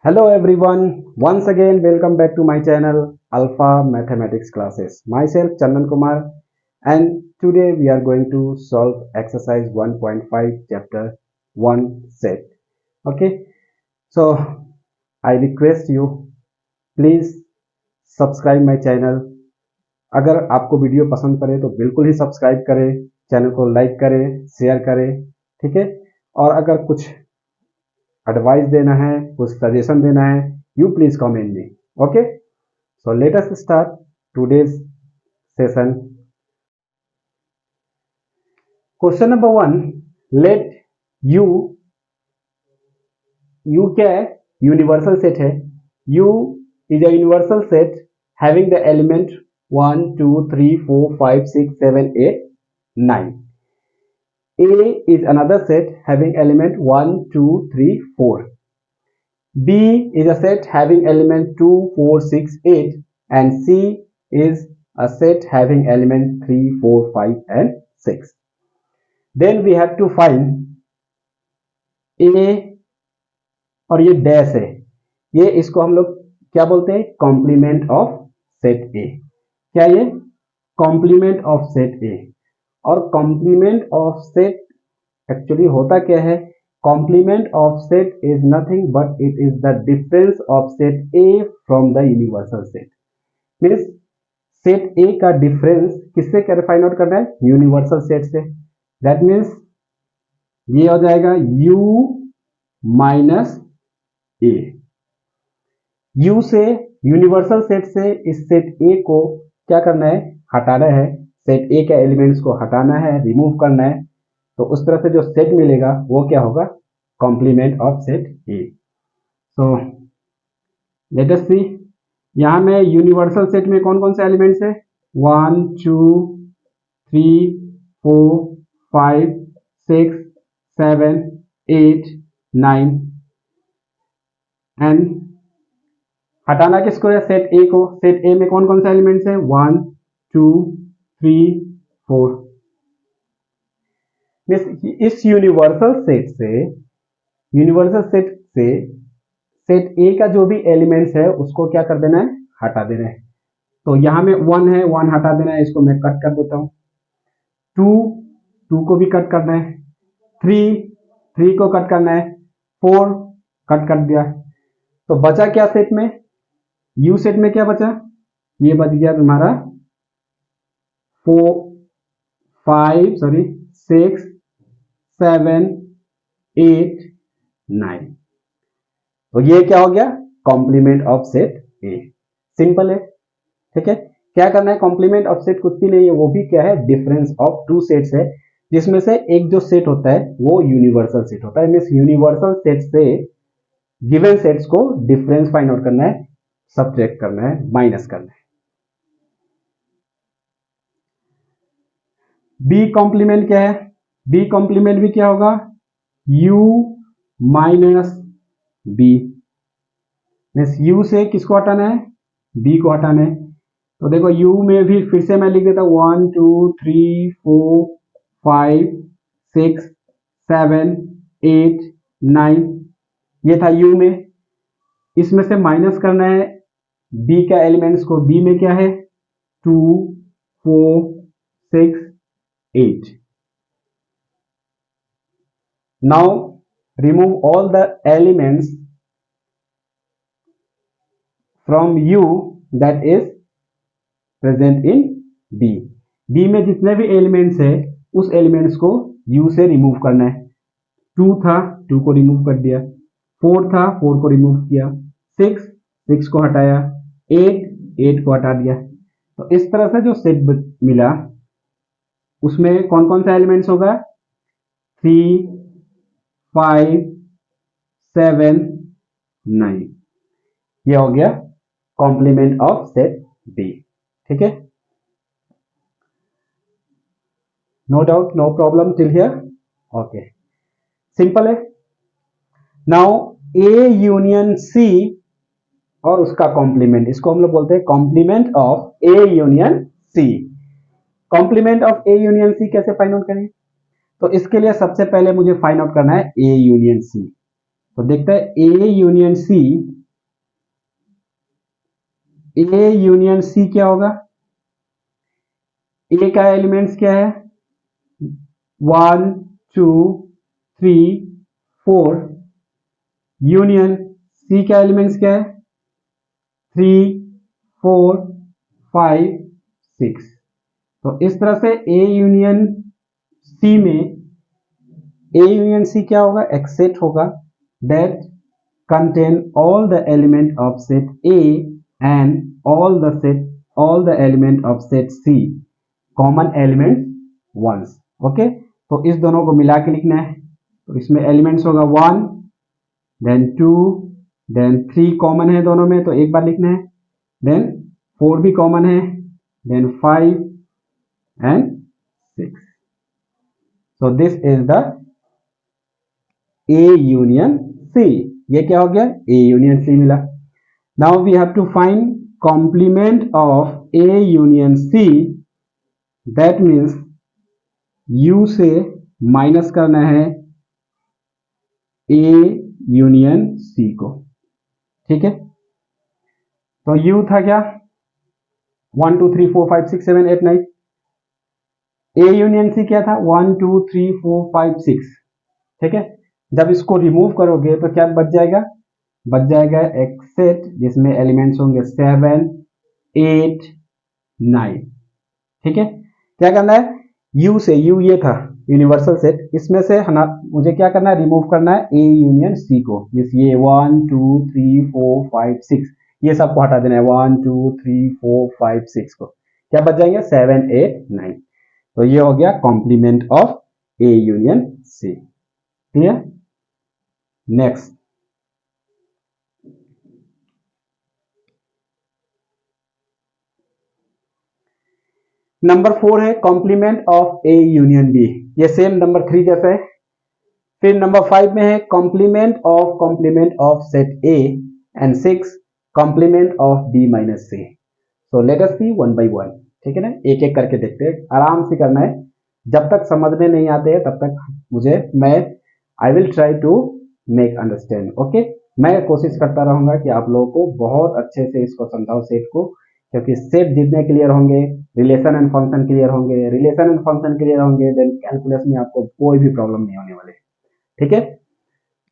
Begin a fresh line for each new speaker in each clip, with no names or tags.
Hello everyone, once again welcome back to my channel Alpha Mathematics Classes. Myself Chandan Kumar and today we are going to solve exercise 1.5 chapter 1 set. Okay, so I request you please subscribe my channel. अगर आपको video पसंद पड़े तो बिल्कुल ही subscribe करें, channel को like करें, share करें, ठीक है। और अगर कुछ एडवाइस देना है, कुछ सजेशन देना है, you please comment me. Okay, so let us start today's session. Question number 1, let you क्या है? यूनिवर्सल सेट है। You is a universal set having the element 1 2 3 4 5 6 7 8 9। A is another set having element 1 2 3 4. B is a set having element 2 4 6 8 and C is a set having element 3 4 5 and 6. Then we have to find A और ये dash है, ये इसको हम लोग क्या बोलते हैं? Complement of set A. क्या ये? Complement of set A. और कॉम्प्लीमेंट ऑफ सेट एक्चुअली होता क्या है? Complement of set is nothing but it is the difference of set A from the universal set. Means set A का डिफरेंस किससे क्या फाइंड आउट करना है? यूनिवर्सल सेट से। दैट मीन्स ये हो जाएगा u माइनस ए। u से यूनिवर्सल सेट से इस सेट ए को क्या करना है? हटाना है। सेट ए के एलिमेंट्स को हटाना है, रिमूव करना है। तो उस तरह से जो सेट मिलेगा वो क्या होगा? Complement of set A. So let us see, यहां में यूनिवर्सल सेट में कौन कौन से एलिमेंट्स है? 1 2 3 4 5 6 7 8 9 एंड हटाना किसको है? सेट ए को। सेट ए में कौन कौन से एलिमेंट्स है? 1 2 3 4। इस यूनिवर्सल सेट से सेट ए का जो भी एलिमेंट्स है उसको क्या कर देना है? हटा देना है। तो यहां में 1 है, 1 हटा देना है, इसको मैं कट कर देता हूं। 2 को भी कट करना है। 3 को कट करना है। 4 कट कर दिया। तो बचा क्या सेट में? यू सेट में क्या बचा? ये बच गया तुम्हारा 6 7 8 9। तो ये क्या हो गया? Complement of set A. Simple है, ठीक है। क्या करना है? कॉम्प्लीमेंट ऑफ सेट कुछ भी नहीं है, वो भी क्या है? डिफरेंस ऑफ टू सेट्स है, जिसमें से एक जो सेट होता है वो यूनिवर्सल सेट होता है। मींस यूनिवर्सल सेट से गिवन सेट्स को डिफरेंस फाइंड आउट करना है, सब्ट्रैक्ट करना है, माइनस करना है। बी कॉम्प्लीमेंट क्या है? बी कॉम्प्लीमेंट भी क्या होगा? u minus B. Means u से किसको हटाना है? b को हटाना है। तो देखो u में भी फिर से मैं लिख देता हूं 1 2 3 4 5 6 7 8 9। ये था u में। इसमें से माइनस करना है b का एलिमेंट्स को। b में क्या है? 2 4 6 8। Now remove all the elements from u that is present in b। b में जितने भी एलिमेंट्स है उस एलिमेंट्स को u से रिमूव करना है। 2 था, 2 को रिमूव कर दिया। 4 था, 4 को रिमूव किया। 6 को हटाया। 8 को हटा दिया। तो इस तरह से जो सेट मिला उसमें कौन कौन सा एलिमेंट्स होगा? 3 5 7 9। ये हो गया कॉम्प्लीमेंट ऑफ सेट बी, ठीक है। No doubt, no problem till here. Okay, simple है। नाउ ए यूनियन सी और उसका कॉम्प्लीमेंट, इसको हम लोग बोलते हैं complement of A union C. Complement of A union C कैसे फाइंड आउट करें? तो इसके लिए सबसे पहले मुझे फाइंड आउट करना है ए यूनियन सी। तो देखते हैं ए यूनियन सी, ए यूनियन सी क्या होगा? ए का एलिमेंट्स क्या है? 1 2 3 4। यूनियन सी का एलिमेंट्स क्या है? 3 4 5 6। तो इस तरह से ए यूनियन सी में, ए यूनियन सी क्या होगा? एक सेट होगा that contain all the element of set A and all the element of set C, common element ones। Okay, तो इस दोनों को मिला के लिखना है। तो इसमें एलिमेंट्स होगा 1 देन 2 देन 3 कॉमन है दोनों में, तो एक बार लिखना है, देन 4 भी कॉमन है, then 5 and 6। So this is the A union C. ये क्या हो गया? ए यूनियन सी मिला। Now we have to find complement of A union C. That means U से माइनस करना है ए यूनियन सी को। ठीक है, तो यू था क्या? 1 2 3 4 5 6 7 8 9। ए यूनियन सी क्या था? 1 2 3 4 5 6। ठीक है, जब इसको रिमूव करोगे तो क्या बच जाएगा? बच जाएगा एक सेट जिसमें एलिमेंट्स होंगे 7 8 9। ठीक है, क्या करना है? यू से, यू ये था यूनिवर्सल सेट, इसमें से मुझे क्या करना है? रिमूव करना है ए यूनियन सी को। ये 1 2 3 4 5 6 ये सबको हटा देना है, 1 2 3 4 5 6 को। क्या बच जाएंगे? 7 8 9। तो ये हो गया complement of A union C. Clear? Next, number 4 है complement of A union B. ये सेम नंबर 3 जैसा है। फिर नंबर 5 में है complement of set A and 6 complement of B minus C. So let us see one by one. ठीक है ना, एक एक करके देखते हैं, आराम से करना है। जब तक समझ में नहीं आते हैं तब तक मैं I will try to make understand. Okay, मैं कोशिश करता रहूंगा कि आप लोगों को बहुत अच्छे से इसको समझाओ सेट को, क्योंकि सेट जितने क्लियर होंगे रिलेशन एंड फंक्शन क्लियर होंगे, रिलेशन एंड फंक्शन क्लियर होंगे, देन कैलकुलस में आपको कोई भी प्रॉब्लम नहीं होने वाले। ठीक है,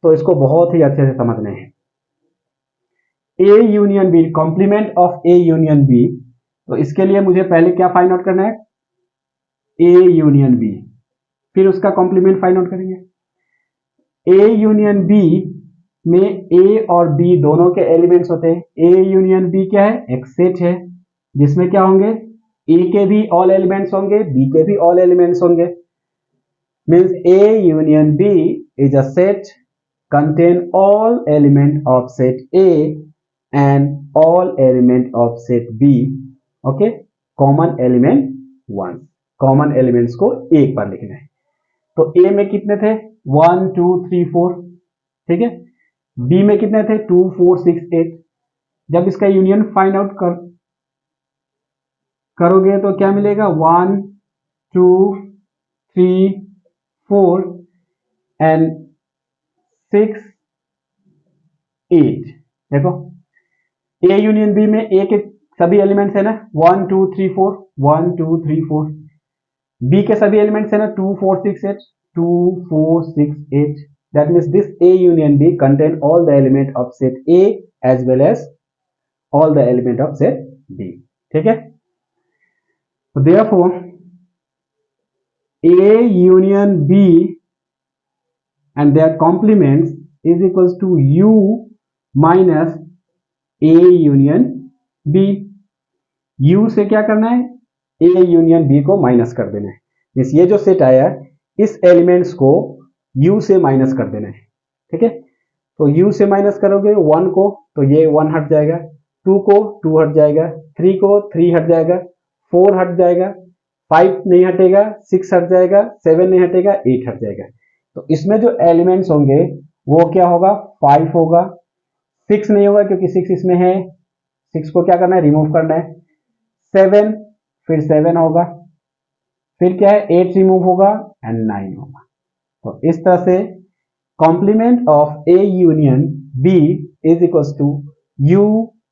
तो इसको बहुत ही अच्छे से समझना है। A union B, complement of A union B. तो इसके लिए मुझे पहले क्या फाइंड आउट करना है? ए यूनियन बी, फिर उसका कॉम्प्लीमेंट फाइंड आउट करेंगे। ए यूनियन बी में ए और बी दोनों के एलिमेंट्स होते हैं। ए यूनियन बी क्या है? एक सेट है जिसमें क्या होंगे? ए के भी ऑल एलिमेंट्स होंगे, बी के भी ऑल एलिमेंट्स होंगे। Means A union B is a set contain all element of set A and all element of set B। Okay, common element 1, common elements को एक बार लिखना है। तो A में कितने थे? 1 2 3 4। ठीक है, B में कितने थे? 2 4 6 8। जब इसका यूनियन फाइंड आउट करोगे तो क्या मिलेगा? 1 2 3 4 एंड 6 8। देखो, ए यूनियन बी में ए के सभी एलिमेंट्स है ना, 1 2 3 4 1 2 3 4। बी के सभी एलिमेंट्स है ना, 2 4 6 8 2 4 6 8। That means this A union B contain all the element of set A as well as all the element of set B. ठीक है, तो therefore A union B and their complements is equals to u minus a union b। u से क्या करना है? a union b को minus कर देना है। ये जो सेट आया इस एलिमेंट्स को u से माइनस कर देना है। ठीक है, तो u से माइनस करोगे 1 को तो ये 1 हट जाएगा, 2 को 2 हट जाएगा, 3 को 3 हट जाएगा, 4 हट जाएगा, 5 नहीं हटेगा, 6 हट जाएगा, 7 नहीं हटेगा, 8 हट जाएगा। तो इसमें जो एलिमेंट्स होंगे वो क्या होगा? 5 होगा, 6 नहीं होगा क्योंकि 6 इसमें है, 6 को क्या करना है? रिमूव करना है। 7, फिर 7 होगा, फिर क्या है? 8 रिमूव होगा एंड 9 होगा। तो इस तरह से complement of A union B is equal to U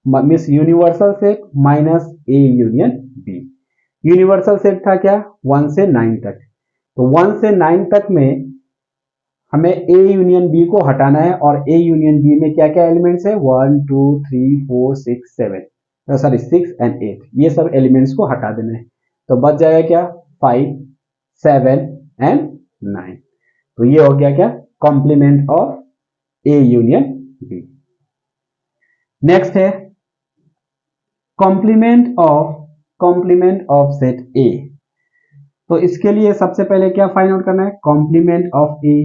means universal set minus A union B. Universal set था क्या 1 से 9 तक, तो 1 से 9 तक में हमें ए यूनियन बी को हटाना है और ए यूनियन बी में क्या क्या एलिमेंट्स है 1 2 3 4 6 7 सॉरी 6 एंड 8, ये सब एलिमेंट्स को हटा देना है। तो बच जाएगा क्या 5 7 एंड 9। तो ये हो गया क्या complement of A union B. Next है कॉम्प्लीमेंट ऑफ सेट ए। तो इसके लिए सबसे पहले क्या फाइंड आउट करना है complement of A.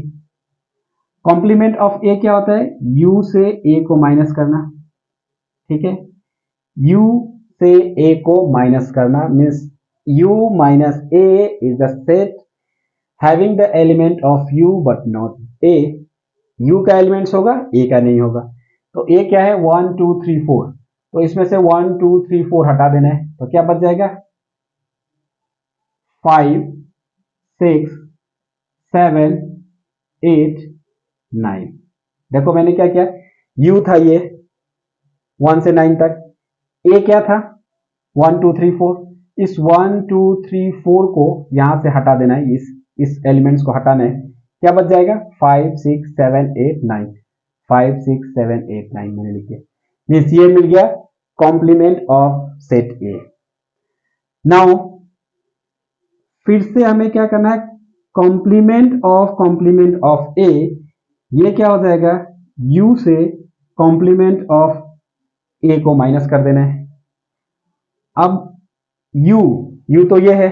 Complement of A क्या होता है u से a को माइनस करना, ठीक है। u से a को माइनस करना means u minus a is the set having the element of u but not a। u का एलिमेंट्स होगा a का नहीं होगा। तो a क्या है 1 2 3 4, तो इसमें से 1 2 3 4 हटा देना है, तो क्या बच जाएगा 5 6 7 8 9। देखो मैंने क्या किया u था ये 1 से 9 तक, a क्या था 1 2 3 4, इस 1 2 3 4 को यहां से हटा देना है, इस एलिमेंट्स को हटाना है, क्या बच जाएगा 5 6 7 8 9, 5 6 7 8 9 मैंने लिखे, मीन्स ये मिल गया complement of set A. Now फिर से हमें क्या करना है कॉम्प्लीमेंट ऑफ ए, ये क्या हो जाएगा u से कॉम्प्लीमेंट ऑफ ए को माइनस कर देना है। अब u तो ये है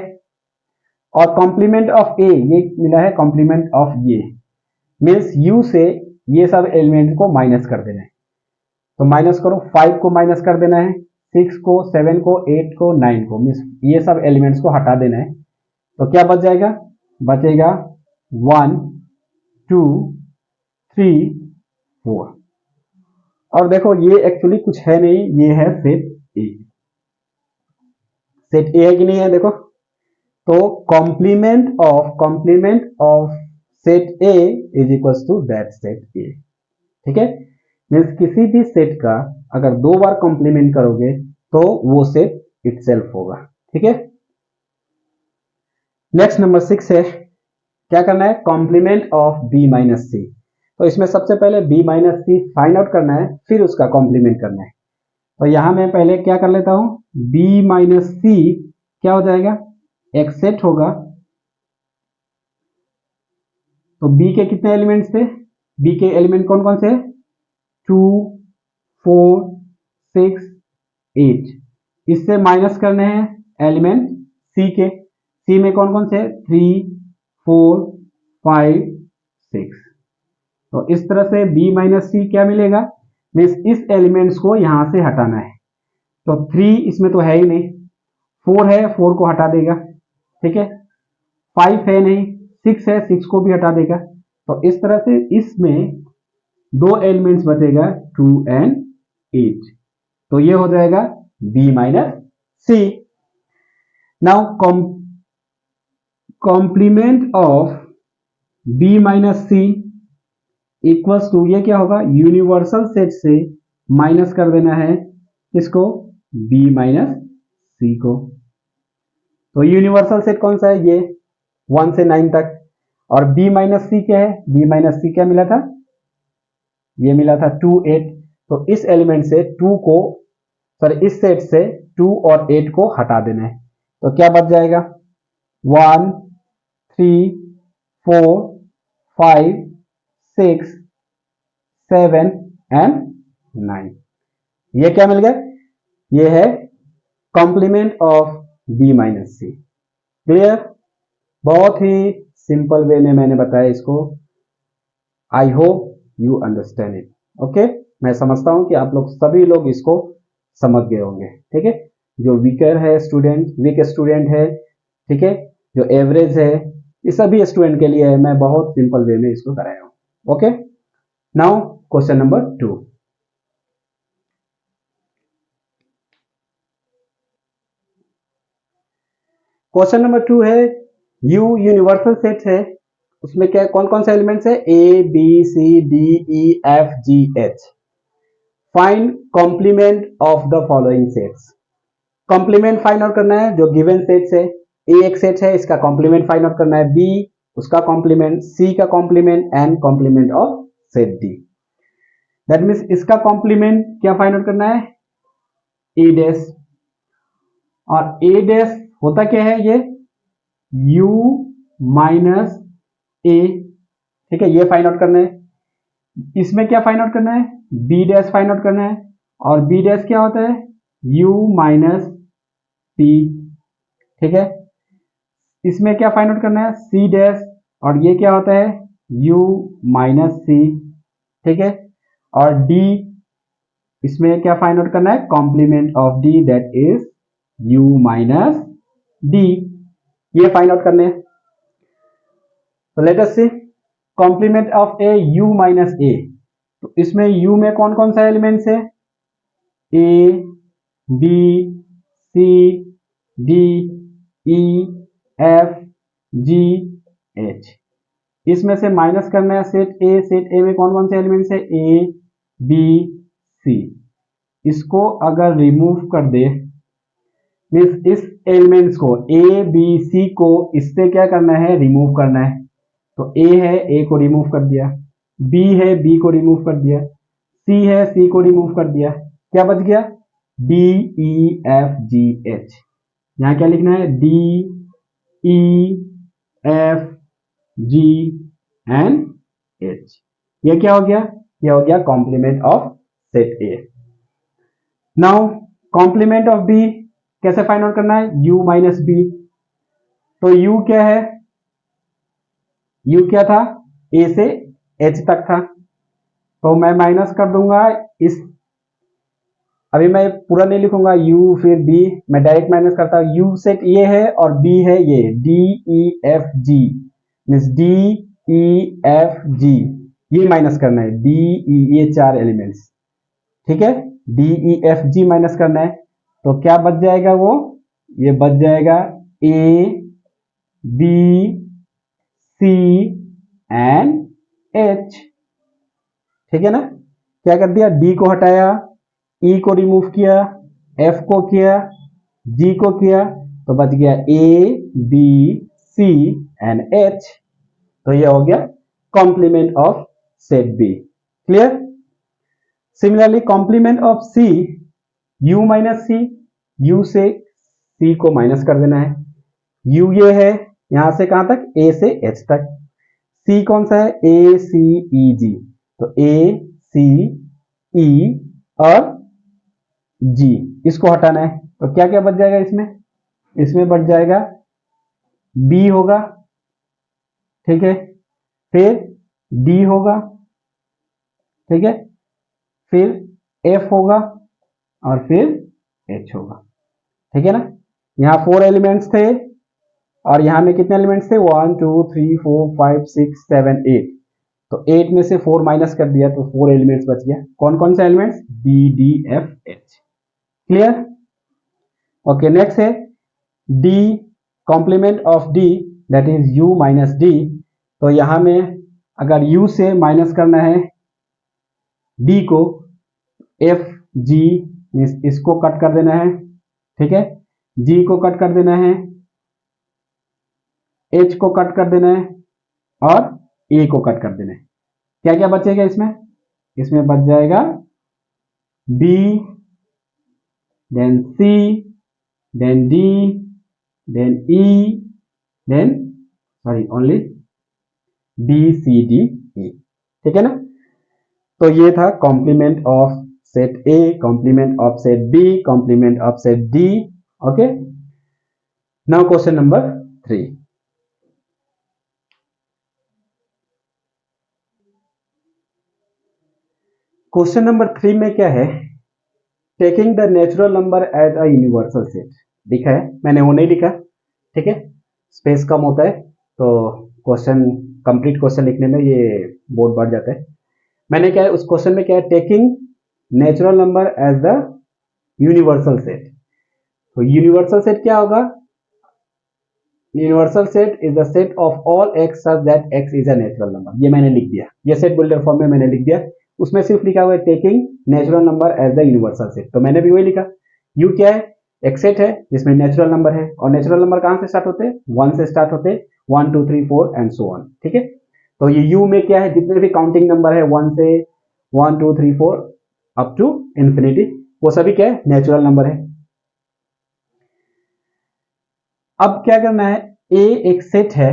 और कॉम्प्लीमेंट ऑफ ए ये मिला है कॉम्प्लीमेंट ऑफ ये, मीन्स u से ये सब एलिमेंट को माइनस कर देना है। तो माइनस करो 5 को माइनस कर देना है, 6 को 7 को 8 को 9 को, मीन्स ये सब एलिमेंट्स को हटा देना है। तो क्या बच जाएगा बचेगा 1 2 3 4। और देखो ये एक्चुअली कुछ है नहीं, ये है सेट ए। सेट ए है कि नहीं है देखो। तो complement of set A is equal to that set A, ठीक है। मीन्स किसी भी सेट का अगर 2 बार कॉम्प्लीमेंट करोगे तो वो सेट इटसेल्फ होगा, ठीक है। नेक्स्ट नंबर 6 है क्या करना है कॉम्प्लीमेंट ऑफ बी माइनस सी। तो इसमें सबसे पहले बी माइनस सी फाइंड आउट करना है, फिर उसका कॉम्प्लीमेंट करना है। तो यहां मैं पहले क्या कर लेता हूं बी माइनस सी क्या हो जाएगा एक सेट होगा। तो बी के कितने एलिमेंट्स थे बी के एलिमेंट कौन कौन से 2 4 6 8, इससे माइनस करने हैं एलिमेंट सी के, सी में कौन कौन से 3 4 5 6। तो इस तरह से b माइनस सी क्या मिलेगा मीन्स इस एलिमेंट्स को यहां से हटाना है। तो 3 इसमें तो है ही नहीं, 4 है 4 को हटा देगा, ठीक है। 5 है नहीं, 6 है 6 को भी हटा देगा। तो इस तरह से इसमें 2 एलिमेंट्स बचेगा 2 एंड 8, तो ये हो जाएगा b minus C. Now complement of b minus C equals to ये क्या होगा यूनिवर्सल सेट से माइनस कर देना है इसको b माइनस सी को। तो यूनिवर्सल सेट कौन सा है ये 1 से 9 तक, और b माइनस सी क्या है b माइनस सी क्या मिला था ये मिला था 2 8। तो इस एलिमेंट से 2 को सॉरी इस सेट से 2 और 8 को हटा देना है। तो क्या बच जाएगा 1 3 4 5 6 7 एंड 9, ये क्या मिल गया ये है complement of b minus C. Clear, बहुत ही सिंपल वे में मैंने बताया इसको। I hope you understand it. Okay, मैं समझता हूं कि आप लोग सभी लोग इसको समझ गए होंगे, ठीक है। जो वीक स्टूडेंट है, ठीक है, जो एवरेज है, ये सभी स्टूडेंट के लिए मैं बहुत सिंपल वे में इसको कराया हूं। Okay, now question number 2। Question number 2 है यू यूनिवर्सल सेट है उसमें क्या कौन कौन से एलिमेंट्स है, A B C D E F G H. Find complement of the following sets. Complement find out करना है जो गिवन सेट्स है। ए एक सेट है, इसका कॉम्प्लीमेंट फाइंड आउट करना है, बी उसका कॉम्प्लीमेंट, सी का complement and complement of set D. That means इसका कॉम्प्लीमेंट क्या फाइंड आउट करना है, ए डैश। और ए डैश होता क्या है, ये u माइनस ए, ठीक है, ये फाइंड आउट करना है। इसमें क्या फाइंड आउट करना है, बी डैश फाइंड आउट करना है। और बी डैश क्या होता है, u माइनस पी, ठीक है। इसमें क्या फाइंड आउट करना है, सी डैश, और ये क्या होता है, u माइनस सी, ठीक है। और d, इसमें क्या फाइंड आउट करना है, complement of d that is u minus d, ये फाइंड आउट करने हैं। तो let us see complement of A, u minus A. तो इसमें u में कौन कौन सा एलिमेंट्स है, a b c d e f g h। इसमें से माइनस करना है सेट ए। सेट ए में कौन कौन से एलिमेंट्स है, a b c। इसको अगर रिमूव कर दे, मीन्स इस एलिमेंट्स को ए बी सी को इससे क्या करना है, रिमूव करना है। तो ए है, ए को रिमूव कर दिया, बी है, बी को रिमूव कर दिया, सी है, सी को रिमूव कर दिया, क्या बच गया, D E F G H. यहां क्या लिखना है, D E F G and H. ये क्या हो गया, ये हो गया complement of set A. Now complement of B कैसे फाइंड आउट करना है, u माइनस बी। तो u क्या है, u क्या था, a से h तक था, तो मैं माइनस कर दूंगा इस, अभी मैं पूरा नहीं लिखूंगा u फिर b, मैं डायरेक्ट माइनस करता हूं। u सेट ये है और b है ये, d e f g, means d e f g, ये माइनस करना है, d e, ये चार एलिमेंट्स, ठीक है, d e f g minus करना है। तो क्या बच जाएगा, वो ये बच जाएगा a b c and h, ठीक है ना। क्या कर दिया, d को हटाया, e को रिमूव किया, f को किया, g को किया, तो बच गया a b c and h। तो ये हो गया complement of set b। Clear. Similarly complement of c, u minus C, u से c को माइनस कर देना है। u ये है, यहां से कहां तक, a से h तक। c कौन सा है, a c e g, तो a c e और g, इसको हटाना है। तो क्या क्या बच जाएगा इसमें, इसमें बच जाएगा b होगा, ठीक है, फिर d होगा, ठीक है, फिर f होगा और फिर h होगा, ठीक है ना। यहाँ 4 एलिमेंट्स थे और यहाँ में कितने एलिमेंट्स थे, 1 2 3 4 5 6 7 8। तो 8 में से 4 माइनस कर दिया तो 4 एलिमेंट्स बच गया। कौन कौन से elements, B D F H। Clear. Okay, next है D, complement of D that is U minus D। तो यहाँ में अगर U से माइनस करना है D को, F G इसको कट कर देना है, ठीक है, G को कट कर देना है, H को कट कर देना है और A को कट कर देना है। क्या क्या बचेगा इसमें, इसमें बच जाएगा B, then C, then D, then E, then sorry only B C D E, ठीक है ना। तो ये था complement of set A, complement of set B, complement of set D। Okay, now question number 3। Question number 3 में क्या है, taking the natural number as a universal set. लिखा है, मैंने वो नहीं लिखा, ठीक है, स्पेस कम होता है तो क्वेश्चन, कंप्लीट क्वेश्चन लिखने में ये बोर्ड बढ़ जाता है। मैंने क्या है, उस क्वेश्चन में क्या है, taking natural number as the universal set. तो यूनिवर्सल सेट क्या होगा, universal set is the set of all x such that x is a natural number. ये मैंने लिख दिया, ये सेट बिल्डर फॉर्म में मैंने लिख दिया। उसमें सिर्फ लिखा हुआ है taking natural number as the universal set, तो मैंने भी वही लिखा। यू क्या है, एक सेट है जिसमें नेचुरल नंबर है, और नेचुरल नंबर कहां से स्टार्ट होते हैं, 1 से स्टार्ट होते हैं, 1 2 3 4 एंड सो ऑन। ठीक है, तो ये यू में क्या है, जितने भी काउंटिंग नंबर है 1 से 1 2 3 4 अप टू इंफिनिटी, वो सभी क्या है, नेचुरल नंबर है। अब क्या करना है, ए एक सेट है,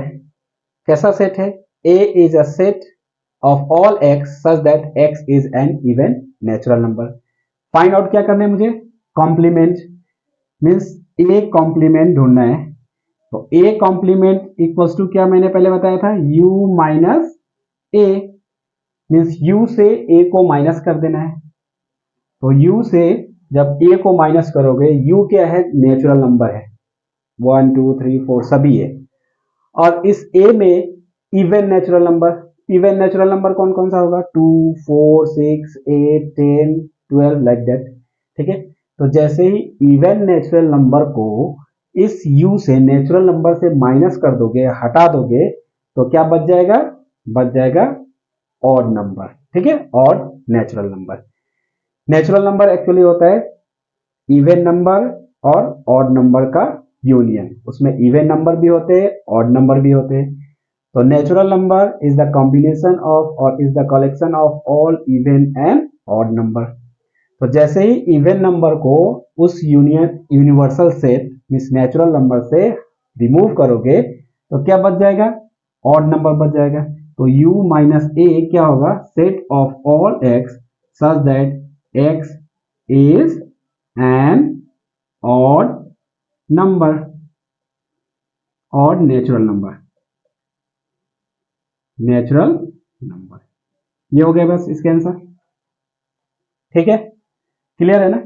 कैसा सेट है, A is a set of all x such that x is an even natural number. Find out क्या करना है मुझे, कॉम्प्लीमेंट, मीन्स ए कॉम्प्लीमेंट ढूंढना है। तो ए कॉम्प्लीमेंट इक्वल्स टू क्या मैंने पहले बताया था, you minus A, means U से ए को माइनस कर देना है। तो u से जब a को माइनस करोगे, u क्या है, नेचुरल नंबर है, 1 2 3 4 सभी है, और इस a में even natural number, even natural number कौन कौन सा होगा, 2 4 6 8 10 12 लाइक दैट। ठीक है, तो जैसे ही इवन नेचुरल नंबर को इस u से नेचुरल नंबर से माइनस कर दोगे, हटा दोगे, तो क्या बच जाएगा, बच जाएगा ऑड नंबर। ठीक है, odd natural number. Natural number actually होता है इवन नंबर और ऑड नंबर का यूनियन, उसमें इवन नंबर भी होते हैं, ऑड नंबर भी होते हैं। तो natural number is the combination of or is the collection of all even and odd number. तो जैसे ही इवन नंबर को उस universal set means natural number से रिमूव करोगे, तो क्या बच जाएगा, ऑड नंबर बच जाएगा। तो u माइनस ए क्या होगा, set of all x such that x is an odd number, odd natural number, natural number। ये हो गया बस इसके आंसर। ठीक है, क्लियर है ना,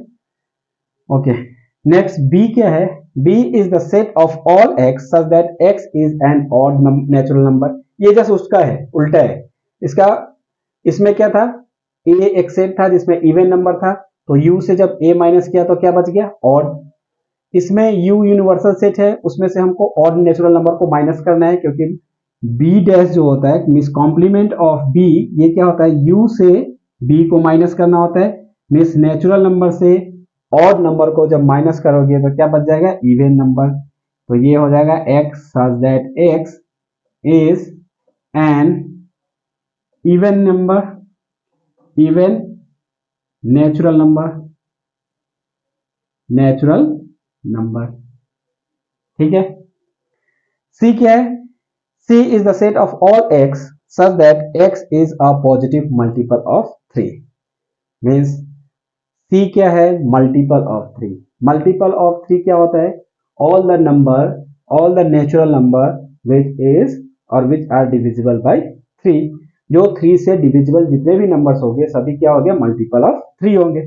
ओके। नेक्स्ट बी क्या है, b is the set of all x such that x is N odd natural number. ये जस्ट उसका है, उल्टा है इसका। इसमें क्या था, a एक सेट था जिसमें इवन नंबर था, तो u से जब a माइनस किया तो क्या बच गया, ऑड। इसमें u यूनिवर्सल सेट है, उसमें से हमको ऑड नेचुरल नंबर को माइनस करना है, क्योंकि b डैश जो होता है मीन्स कॉम्प्लीमेंट ऑफ b, ये क्या होता है, u से b को माइनस करना होता है, मीन्स नेचुरल नंबर से ऑड नंबर को जब माइनस करोगे तो क्या बच जाएगा, इवन नंबर। तो ये हो जाएगा x such that x is an even number, even natural number, natural number. ठीक है, सी क्या है, C is the set of all x such that x is a positive multiple of 3, means C क्या है, multiple of 3। Multiple of 3 क्या होता है, all the number, all the natural number which is और which are divisible by 3। जो 3 से divisible जितने भी नंबर्स होंगे सभी क्या होंगे, मल्टीपल ऑफ 3 होंगे।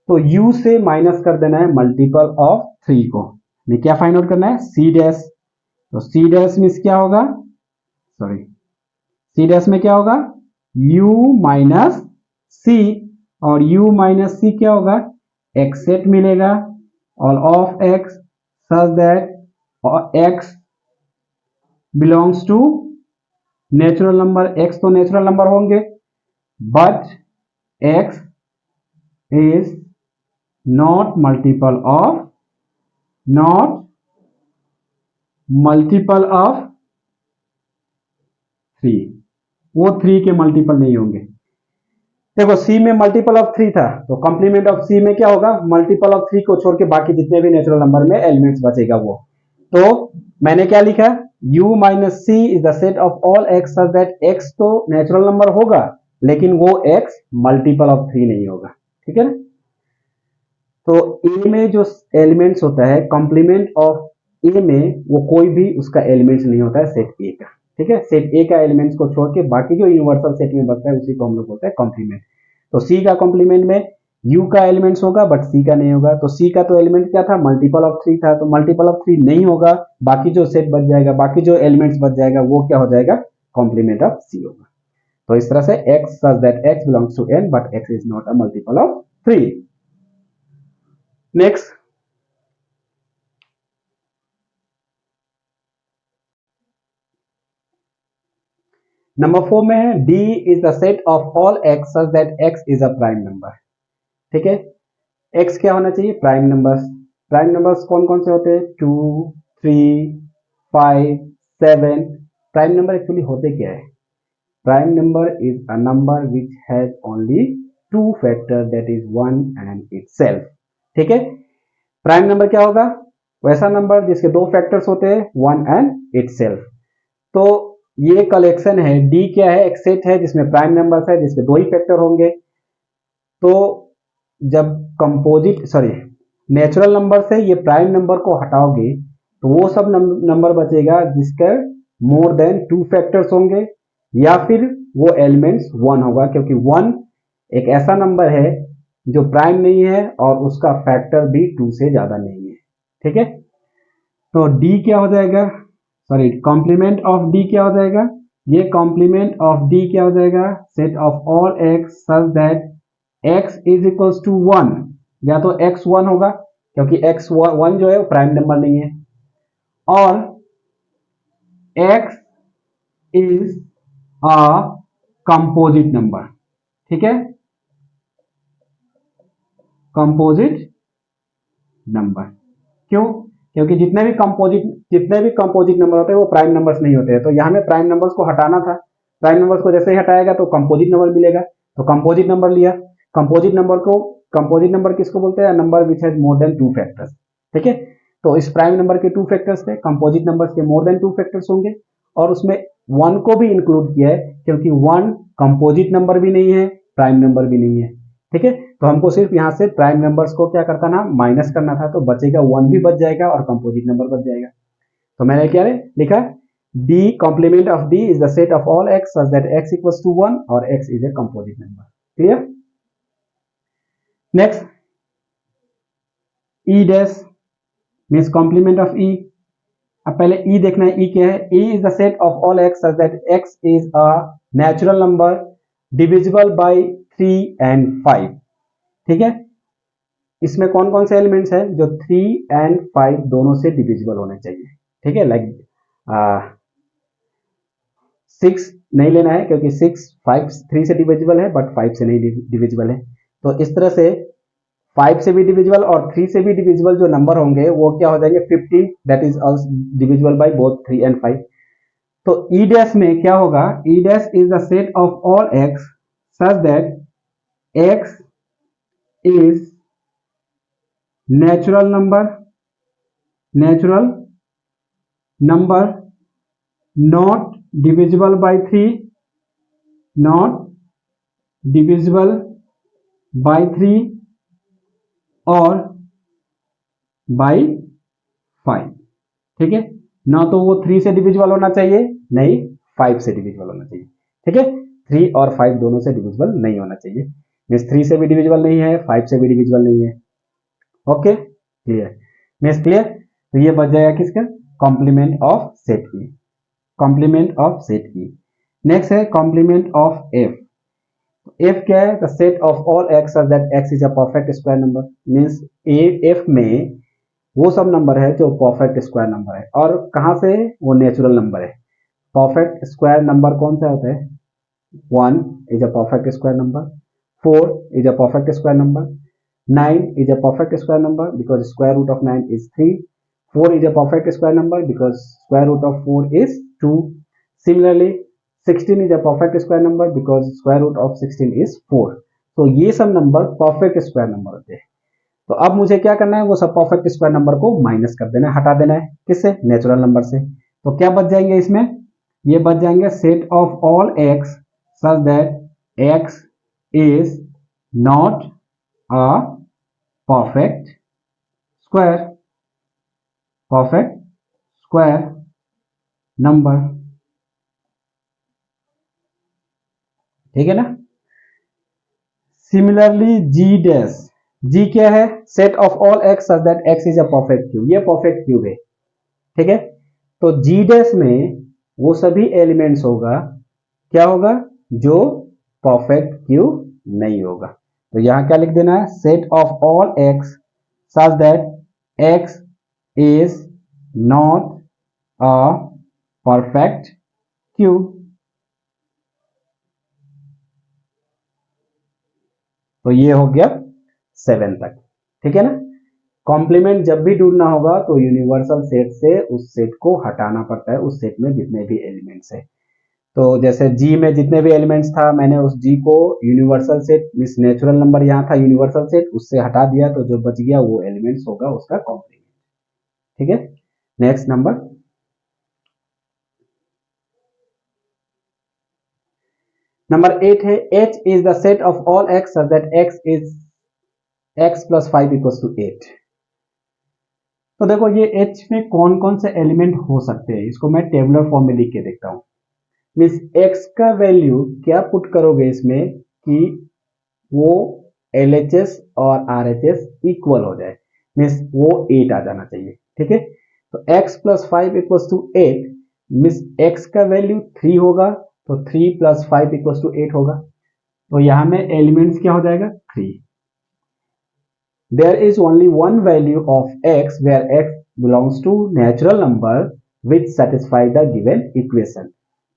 तो u से माइनस कर देना है मल्टीपल ऑफ 3 को, में क्या फाइंड आउट करना है, c डैश। तो c डैश मीन्स क्या होगा, सॉरी c डैश में क्या होगा, u माइनस c, और u माइनस c क्या होगा, x सेट मिलेगा, और of x such that x belongs to natural number, x तो नेचुरल नंबर होंगे, but x is not multiple of, not multiple of 3, वो 3 के मल्टीपल नहीं होंगे। देखो c में मल्टीपल ऑफ 3 था, तो कॉम्प्लीमेंट ऑफ c में क्या होगा, मल्टीपल ऑफ 3 को छोड़ के बाकी जितने भी नेचुरल नंबर में एलिमेंट्स बचेगा वो। तो मैंने क्या लिखा, u minus C is the set of all x such that x तो नेचुरल नंबर होगा, लेकिन वो x मल्टीपल ऑफ 3 नहीं होगा। ठीक है ना, तो a में जो एलिमेंट्स होता है कॉम्प्लीमेंट ऑफ a में, वो कोई भी उसका एलिमेंट्स नहीं होता है सेट a का। ठीक है, सेट a का एलिमेंट्स को छोड़ के बाकी जो यूनिवर्सल सेट में बचता है उसी को हम लोग बोलते हैं कॉम्प्लीमेंट। तो c का कॉम्प्लीमेंट में u का एलिमेंट्स होगा बट c का नहीं होगा। तो c का तो एलिमेंट क्या था, मल्टीपल ऑफ 3 था, तो मल्टीपल ऑफ 3 नहीं होगा, बाकी जो सेट बच जाएगा, बाकी जो एलिमेंट्स बच जाएगा वो क्या हो जाएगा, कॉम्प्लीमेंट ऑफ c होगा। तो इस तरह से x such that x belongs to n but x is not a multiple of 3। Next, number 4 में है D is the set of all x such that x is a prime number. ठीक है, x क्या होना चाहिए? Prime numbers. Prime numbers कौन कौन से होते हैं? 2, 3, 5, 7। प्राइम नंबर एक्चुअली होते क्या है? Prime number is a number which has only two factor that is 1 and itself. ठीक है, प्राइम नंबर क्या होगा? वैसा नंबर जिसके दो फैक्टर्स होते हैं 1 एंड इटसेल्फ। तो ये कलेक्शन है। डी क्या है? एक सेट है जिसमें प्राइम नंबर्स है जिसके दो ही फैक्टर होंगे। तो जब कंपोजिट नेचुरल नंबर से ये प्राइम नंबर को हटाओगे तो वो सब नंबर बचेगा जिसके मोर देन टू फैक्टर्स होंगे, या फिर वो एलिमेंट्स 1 होगा, क्योंकि 1 एक ऐसा नंबर है जो प्राइम नहीं है और उसका फैक्टर भी 2 से ज्यादा नहीं है। ठीक है, तो डी क्या हो जाएगा? कॉम्प्लीमेंट ऑफ डी क्या हो जाएगा? ये कॉम्प्लीमेंट ऑफ डी क्या हो जाएगा? Set of all x such that x is equals to 1। या तो x 1 होगा क्योंकि x 1 जो है वो प्राइम नंबर नहीं है, और x is a composite number. ठीक है, कंपोजिट नंबर। क्यों? क्योंकि जितने भी कंपोजिट नंबर होते हैं वो प्राइम नंबर्स नहीं होते हैं। तो यहाँ में प्राइम नंबर्स को हटाना था, प्राइम नंबर्स को जैसे ही हटाएगा तो कंपोजिट नंबर मिलेगा, तो कंपोजिट नंबर लिया। कंपोजिट नंबर किसको बोलते हैं? Number which has more than two factors. ठीक है, तो इस प्राइम नंबर के टू फैक्टर्स थे, कंपोजिट नंबर्स के मोर देन टू फैक्टर्स होंगे, और उसमें 1 को भी इंक्लूड किया है क्योंकि 1 कंपोजिट नंबर भी नहीं है, प्राइम नंबर भी नहीं है। ठीक है, तो हमको सिर्फ यहाँ से प्राइम नंबर्स को क्या करता ना, माइनस करना था, तो बचेगा 1 भी बच जाएगा और कंपोजिट नंबर बच जाएगा। तो मैंने क्या लिखा? D complement of D is the set of all x such that x equals to 1 और x is a composite number. Clear? Next, E dash means complement of E. अब पहले ई देखना है, ई क्या है? E is the set of all x such that x is a natural number divisible by 3 and 5। ठीक है, इसमें कौन कौन से एलिमेंट्स हैं? जो 3 एंड 5 दोनों से डिविजिबल होने चाहिए। ठीक है, लाइक 6 नहीं लेना है क्योंकि 3 से डिविजिबल है बट 5 से नहीं डिविजिबल है। तो इस तरह से 5 से भी डिविजिबल और 3 से भी डिविजिबल जो नंबर होंगे वो क्या हो जाएंगे? 15, that is divisible by both 3 and 5। तो ई डैश में क्या होगा? ई dash is the set of all x such that x is natural number not divisible by 3, not divisible by 3 और by 5। ठीक है, ना तो वो 3 से डिविजिबल होना चाहिए, नहीं 5 से डिविजिबल होना चाहिए। ठीक है, 3 और 5 दोनों से डिविजिबल नहीं होना चाहिए। मीन्स 3 से भी डिविजिबल नहीं है, 5 से भी डिविजिबल नहीं है। Okay, clear? Means clear? तो ये बच जाएगा किसका? Complement of set E. Complement of set E. Next है कॉम्प्लीमेंट ऑफ एफ। एफ क्या है? The set of all x such that x is a perfect square number. Means F में वो सब नंबर है जो परफेक्ट स्क्वायर नंबर है, और कहां से? वो नेचुरल नंबर है। परफेक्ट स्क्वायर नंबर कौन सा होता है? 1 is a perfect square number, 4 is a perfect square number, 9 is a perfect square number because square root of 9 is 3. 4 is a perfect square number because square root of 4 is 2. Similarly, 16 is a perfect square number because square root of 16 is 4. तो ये सब number perfect square number होते हैं। तो अब मुझे क्या करना है? वो सब परफेक्ट स्क्वायर नंबर को माइनस कर देना है, हटा देना है। किससे? नेचुरल नंबर से। तो क्या बच जाएंगे इसमें? ये बच जाएंगे set of all x such that x is not a perfect square number। ठीक है ना? सिमिलरली जी डैश, जी क्या है? Set of all x such that x is a perfect cube. ये परफेक्ट क्यूब है। ठीक है, तो जी डैश में वो सभी एलिमेंट्स होगा, क्या होगा? जो परफेक्ट क्यूब नहीं होगा। तो यहां क्या लिख देना है? Set of all x such that x is not a perfect cube। तो ये हो गया 7 तक, ठीक है ना। कॉम्प्लीमेंट जब भी ढूंढना होगा तो यूनिवर्सल सेट से उस सेट को हटाना पड़ता है, उस सेट में जितने भी एलिमेंट्स है। तो जैसे जी में जितने भी एलिमेंट्स था, मैंने उस जी को universal set means natural number यहाँ था यूनिवर्सल सेट, उससे हटा दिया, तो जो बच गया वो एलिमेंट्स होगा उसका कॉम्प्लीमेंट, ठीक है। नेक्स्ट नंबर 8 है h is the set of all x such that x plus 5 equals to 8। तो देखो ये h में कौन कौन से एलिमेंट हो सकते हैं, इसको मैं टेबुलर फॉर्म में लिख के देखता हूं। मीन्स x का वैल्यू क्या पुट करोगे इसमें कि वो LHS और RHS इक्वल हो जाए, मीन्स वो 8 आ जाना चाहिए, ठीक है। तो x plus 5 equals to 8 means x का वैल्यू 3 होगा, तो 3 प्लस 5 इक्वल्स टू 8 होगा। तो यहां में एलिमेंट्स क्या हो जाएगा 3। There is only one value of x where x belongs to natural number which satisfy the given equation।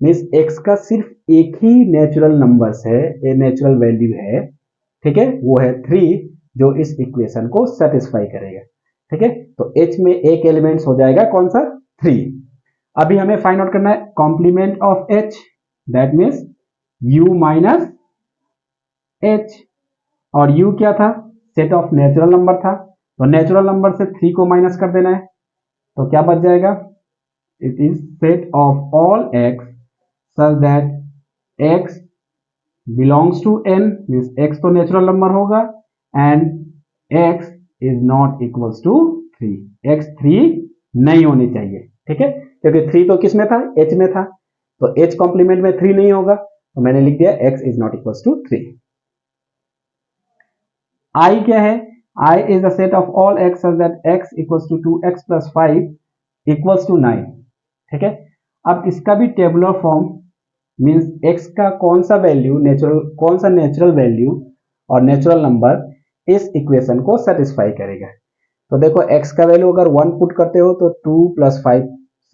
Means x का सिर्फ एक ही नेचुरल नंबर्स है, ये नेचुरल वैल्यू है, ठीक है, वो है 3 जो इस इक्वेशन को सेटिस्फाई करेगा, ठीक है। तो h में एक एलिमेंट्स हो जाएगा कौन सा 3। अभी हमें फाइंड आउट करना है complement of h, that means u minus h, और u क्या था सेट ऑफ नेचुरल नंबर था, तो नेचुरल नंबर से 3 को माइनस कर देना है, तो क्या बच जाएगा, it is set of all x such that x belongs to n, means x तो नेचुरल नंबर होगा and x is not equals to 3, x 3 नहीं होनी चाहिए, ठीक है, क्योंकि 3 तो किस में था h में था, तो h कॉम्प्लीमेंट में 3 नहीं होगा, तो मैंने लिख दिया x is not equals to 3। I क्या है, I is the set of all x such that x equals to 2x plus 5 equals to 9, ठीक है। अब इसका भी टेबुलर फॉर्म मींस x का कौन सा वैल्यू नेचुरल, कौन सा नेचुरल वैल्यू और नेचुरल नंबर इस इक्वेशन को सेटिस्फाई करेगा। तो देखो x का वैल्यू अगर 1 पुट करते हो तो 2 प्लस 5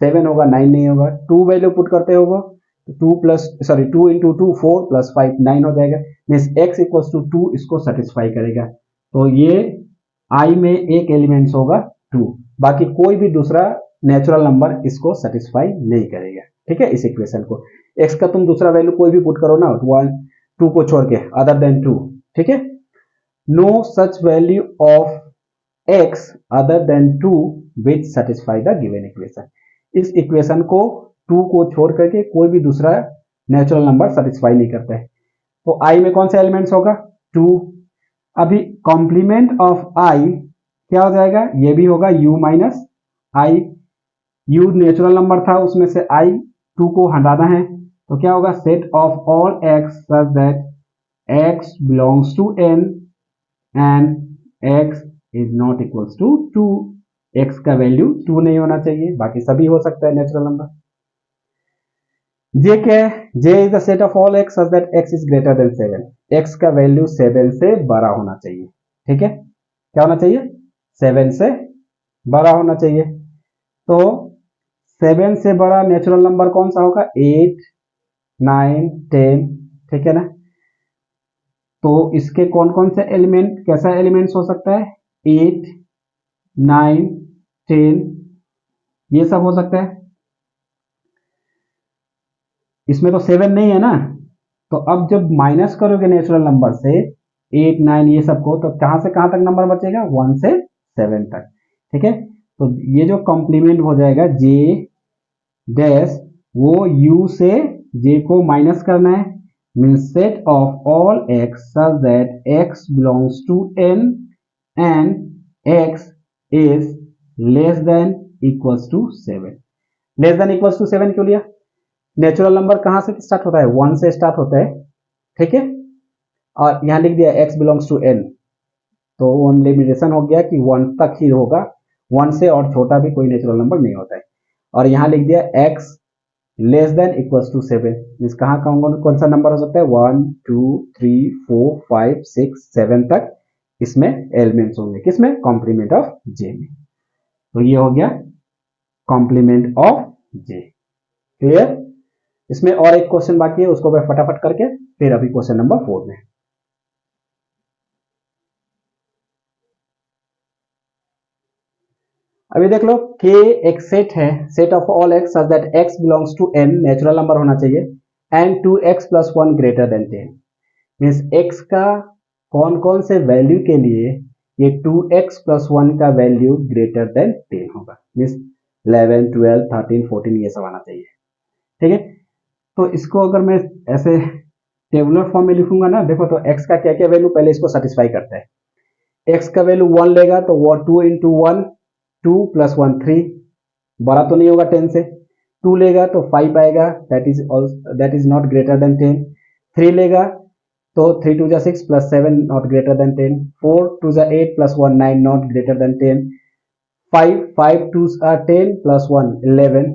7 होगा, 9 नहीं होगा। 2 वैल्यू पुट करते हो तो 2 इंटू 2 4 प्लस 5 9 हो जाएगा, मीन्स x इक्वल्स टू 2 इसको सेटिस्फाई करेगा। तो ये i में एक एलिमेंट्स होगा 2, बाकी कोई भी दूसरा नेचुरल नंबर इसको सेटिस्फाई नहीं करेगा, ठीक है। इस इक्वेशन को x का तुम दूसरा वैल्यू कोई भी पुट करो ना, 1 2 को छोड़ के अदर देन 2, ठीक है। No such value of x other than 2 which satisfy the given equation. इस इक्वेशन को 2 को छोड़ करके कोई भी दूसरा नेचुरल नंबर सेटिस्फाई नहीं करता है। तो i में कौन सा एलिमेंट्स होगा 2। अभी कॉम्प्लीमेंट ऑफ i क्या हो जाएगा, ये भी होगा u minus i, u natural number था उसमें से i 2 को हटाना है, तो क्या होगा set of all x such that x belongs to n and x is not equals to 2, x का वैल्यू 2 नहीं होना चाहिए, बाकी सभी हो सकता है नेचुरल नंबर। j क्या है, j is the set of all x such that x is greater than 7, x का वैल्यू 7 से बड़ा होना चाहिए, ठीक है, क्या होना चाहिए 7 से बड़ा होना चाहिए। तो 7 से बड़ा नेचुरल नंबर कौन सा होगा 8 9 10, ठीक है ना। तो इसके कौन कौन से एलिमेंट, कैसा एलिमेंट्स हो सकता है 8 9 10, ये सब हो सकता है। इसमें तो 7 नहीं है ना, तो अब जब माइनस करोगे नेचुरल नंबर से 8 9 ये सबको, तो कहां से कहां तक नंबर बचेगा 1 से 7 तक, ठीक है। तो ये जो कॉम्प्लीमेंट हो जाएगा j डैश, वो u से j को माइनस करना है, means set of all x such that x belongs to n and x is less than equals to 7। Less than equals to 7 क्यों लिया, नेचुरल नंबर कहां से स्टार्ट होता है 1 से स्टार्ट होता है, ठीक है, और यहां लिख दिया x बिलोंग्स टू n, तो वन लिमिटेशन हो गया कि 1 तक ही होगा, 1 से और छोटा भी कोई नेचुरल नंबर नहीं होता है। और यहां लिख दिया x less than equals to 7, means कहां कौन सा नंबर हो सकता है 1 2 3 4 5 6 7 तक इसमें एलिमेंट्स होंगे, किसमें कॉम्प्लीमेंट ऑफ j में। तो ये हो गया कॉम्प्लीमेंट ऑफ j, क्लियर। इसमें और एक क्वेश्चन बाकी है, उसको मैं फटाफट करके फिर अभी क्वेश्चन नंबर 4 में। अभी देख लो k एक सेट है, set of all x such that x belongs to n, natural number होना चाहिए, and 2x plus 1 greater than 10, means x का कौन कौन से वैल्यू के लिए ये 2x प्लस 1 का वैल्यू ग्रेटर देन 10 होगा, मीन्स 11, 12, 13, 14 ये सब आना चाहिए। ठीक है, तो इसको अगर मैं ऐसे टेबुलर फॉर्म में लिखूंगा ना, देखो तो x का क्या क्या वैल्यू पहले इसको सेटिस्फाई करता है। x का वैल्यू 1 लेगा तो वो 2 इंटू 1, 2 प्लस 1 3, बड़ा तो नहीं होगा 10 से। 2 लेगा तो 5 आएगा, that is not greater than 10। 3 लेगा तो 3 2 जा 6 प्लस 7 नॉट ग्रेटर देन 10। 4 2 जा 8 plus 1 9 not greater than 10। 5 5 2 10 plus 1 11,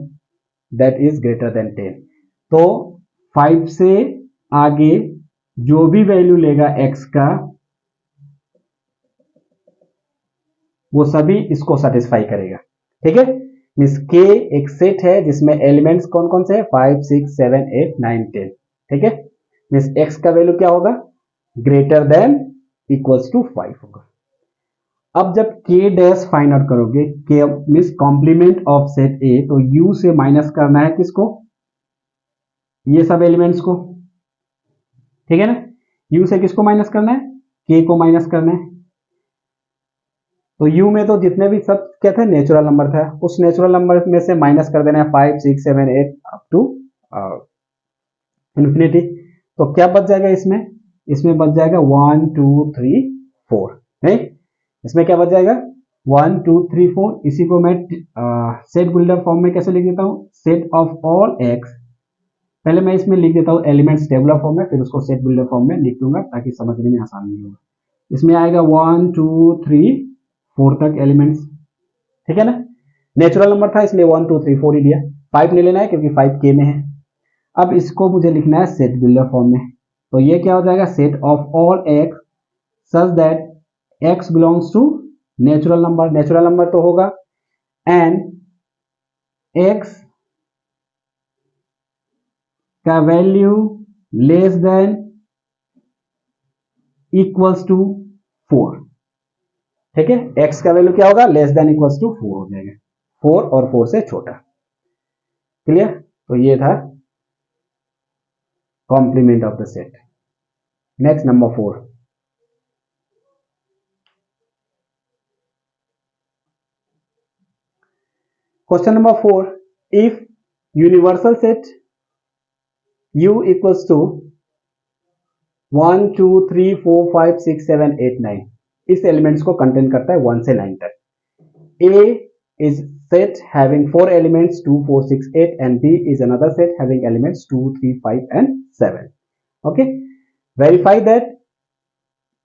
that is greater than 10। तो 5 से आगे जो भी वैल्यू लेगा x का वो सभी इसको सेटिस्फाई करेगा। ठीक है, मीन्स k एक सेट है जिसमें एलिमेंट्स कौन कौन से हैं, 5 6 7 8 9 10। ठीक है, मीन्स x का वैल्यू क्या होगा, ग्रेटर देन इक्वल्स टू 5 होगा। अब जब k डैश फाइंड आउट करोगे, k means complement of set a, तो u से माइनस करना है किसको, ये सब एलिमेंट्स को। ठीक है ना, u से किसको माइनस करना है, k को माइनस करना है। तो u में तो जितने भी सब क्या थे, नेचुरल नंबर था, उस नेचुरल नंबर में से माइनस कर देना है 5 6 7 8 अप टू इन्फिनिटी। तो क्या बच जाएगा इसमें, इसमें बच जाएगा 1 2 3 4, नहीं इसमें क्या बच जाएगा 1 2 3 4। इसी को मैं सेट बिल्डर फॉर्म में कैसे लिख देता हूँ, सेट ऑफ ऑल x, पहले मैं इसमें लिख देता हूँ एलिमेंट्स टेबुलर फॉर्म में, फिर उसको सेट बिल्डर फॉर्म में लिख दूंगा ताकि समझने में आसानी होगा। इसमें आएगा 1 2 3 4 तक एलिमेंट्स। ठीक है ना, नेचुरल नंबर था इसलिए 1 2 3 4 ही दिया, 5 नहीं लेना है क्योंकि 5 के में है। अब इसको मुझे लिखना है सेट बिल्डर फॉर्म में, तो ये क्या हो जाएगा, set of all x such that x belongs to natural number, natural number तो होगा, एंड x का value less than equals to 4। ठीक है, x का वैल्यू क्या होगा, लेस देन इक्वल्स टू 4 हो जाएगा, 4 और 4 से छोटा। क्लियर, तो ये था complement of the set. Next number 4, question number 4, if universal set u equals to 1 2 3 4 5 6 7 8 9, इस एलिमेंट्स को कंटेन करता है 1 से 9 तक। A is set having 4 elements 2 4 6 8 and B is another set having elements 2 3 5 and 7. Okay, verify that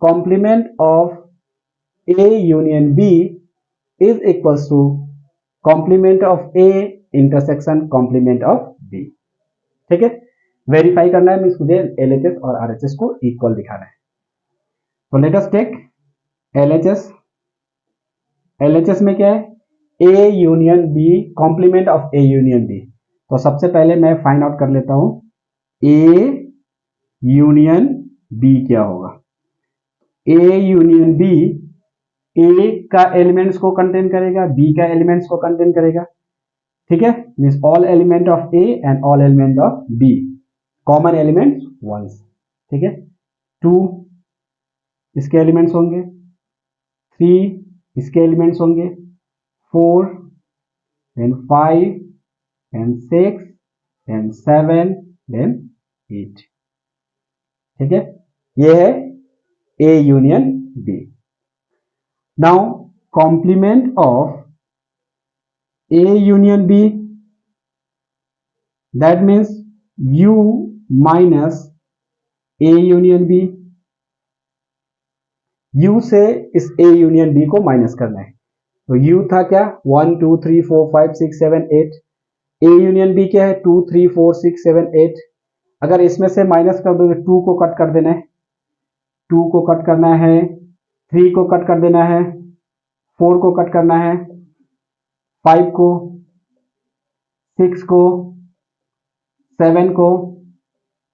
complement of A union B is equals to complement of A intersection complement of B. ठीक है, verify करना है, means मुझे LHS और RHS को equal दिखाना है। तो let us take LHS। LHS में क्या है, A union B, complement of A union B। तो सबसे पहले मैं फाइंड आउट कर लेता हूं A यूनियन B क्या होगा। A यूनियन B A का एलिमेंट्स को कंटेन करेगा, B का एलिमेंट्स को कंटेन करेगा। ठीक है, means all element of A and all element of B, common elements once. ठीक है, 2 इसके एलिमेंट्स होंगे, 3 इसके एलिमेंट्स होंगे, 4 then 5 then 6 then 7 then 8। ठीक है, ये है A union B। Now complement of A union B, that means U minus A union B। U से इस A यूनियन B को माइनस करना है, तो U था क्या 1 2 3 4 5 6 7 8, A यूनियन B क्या है 2 3 4 6 7 8। अगर इसमें से माइनस कर दोगे 2 को कट कर देना है, 2 को कट करना है, 3 को कट कर देना है, 4 को कट करना है, 5 को, 6 को, 7 को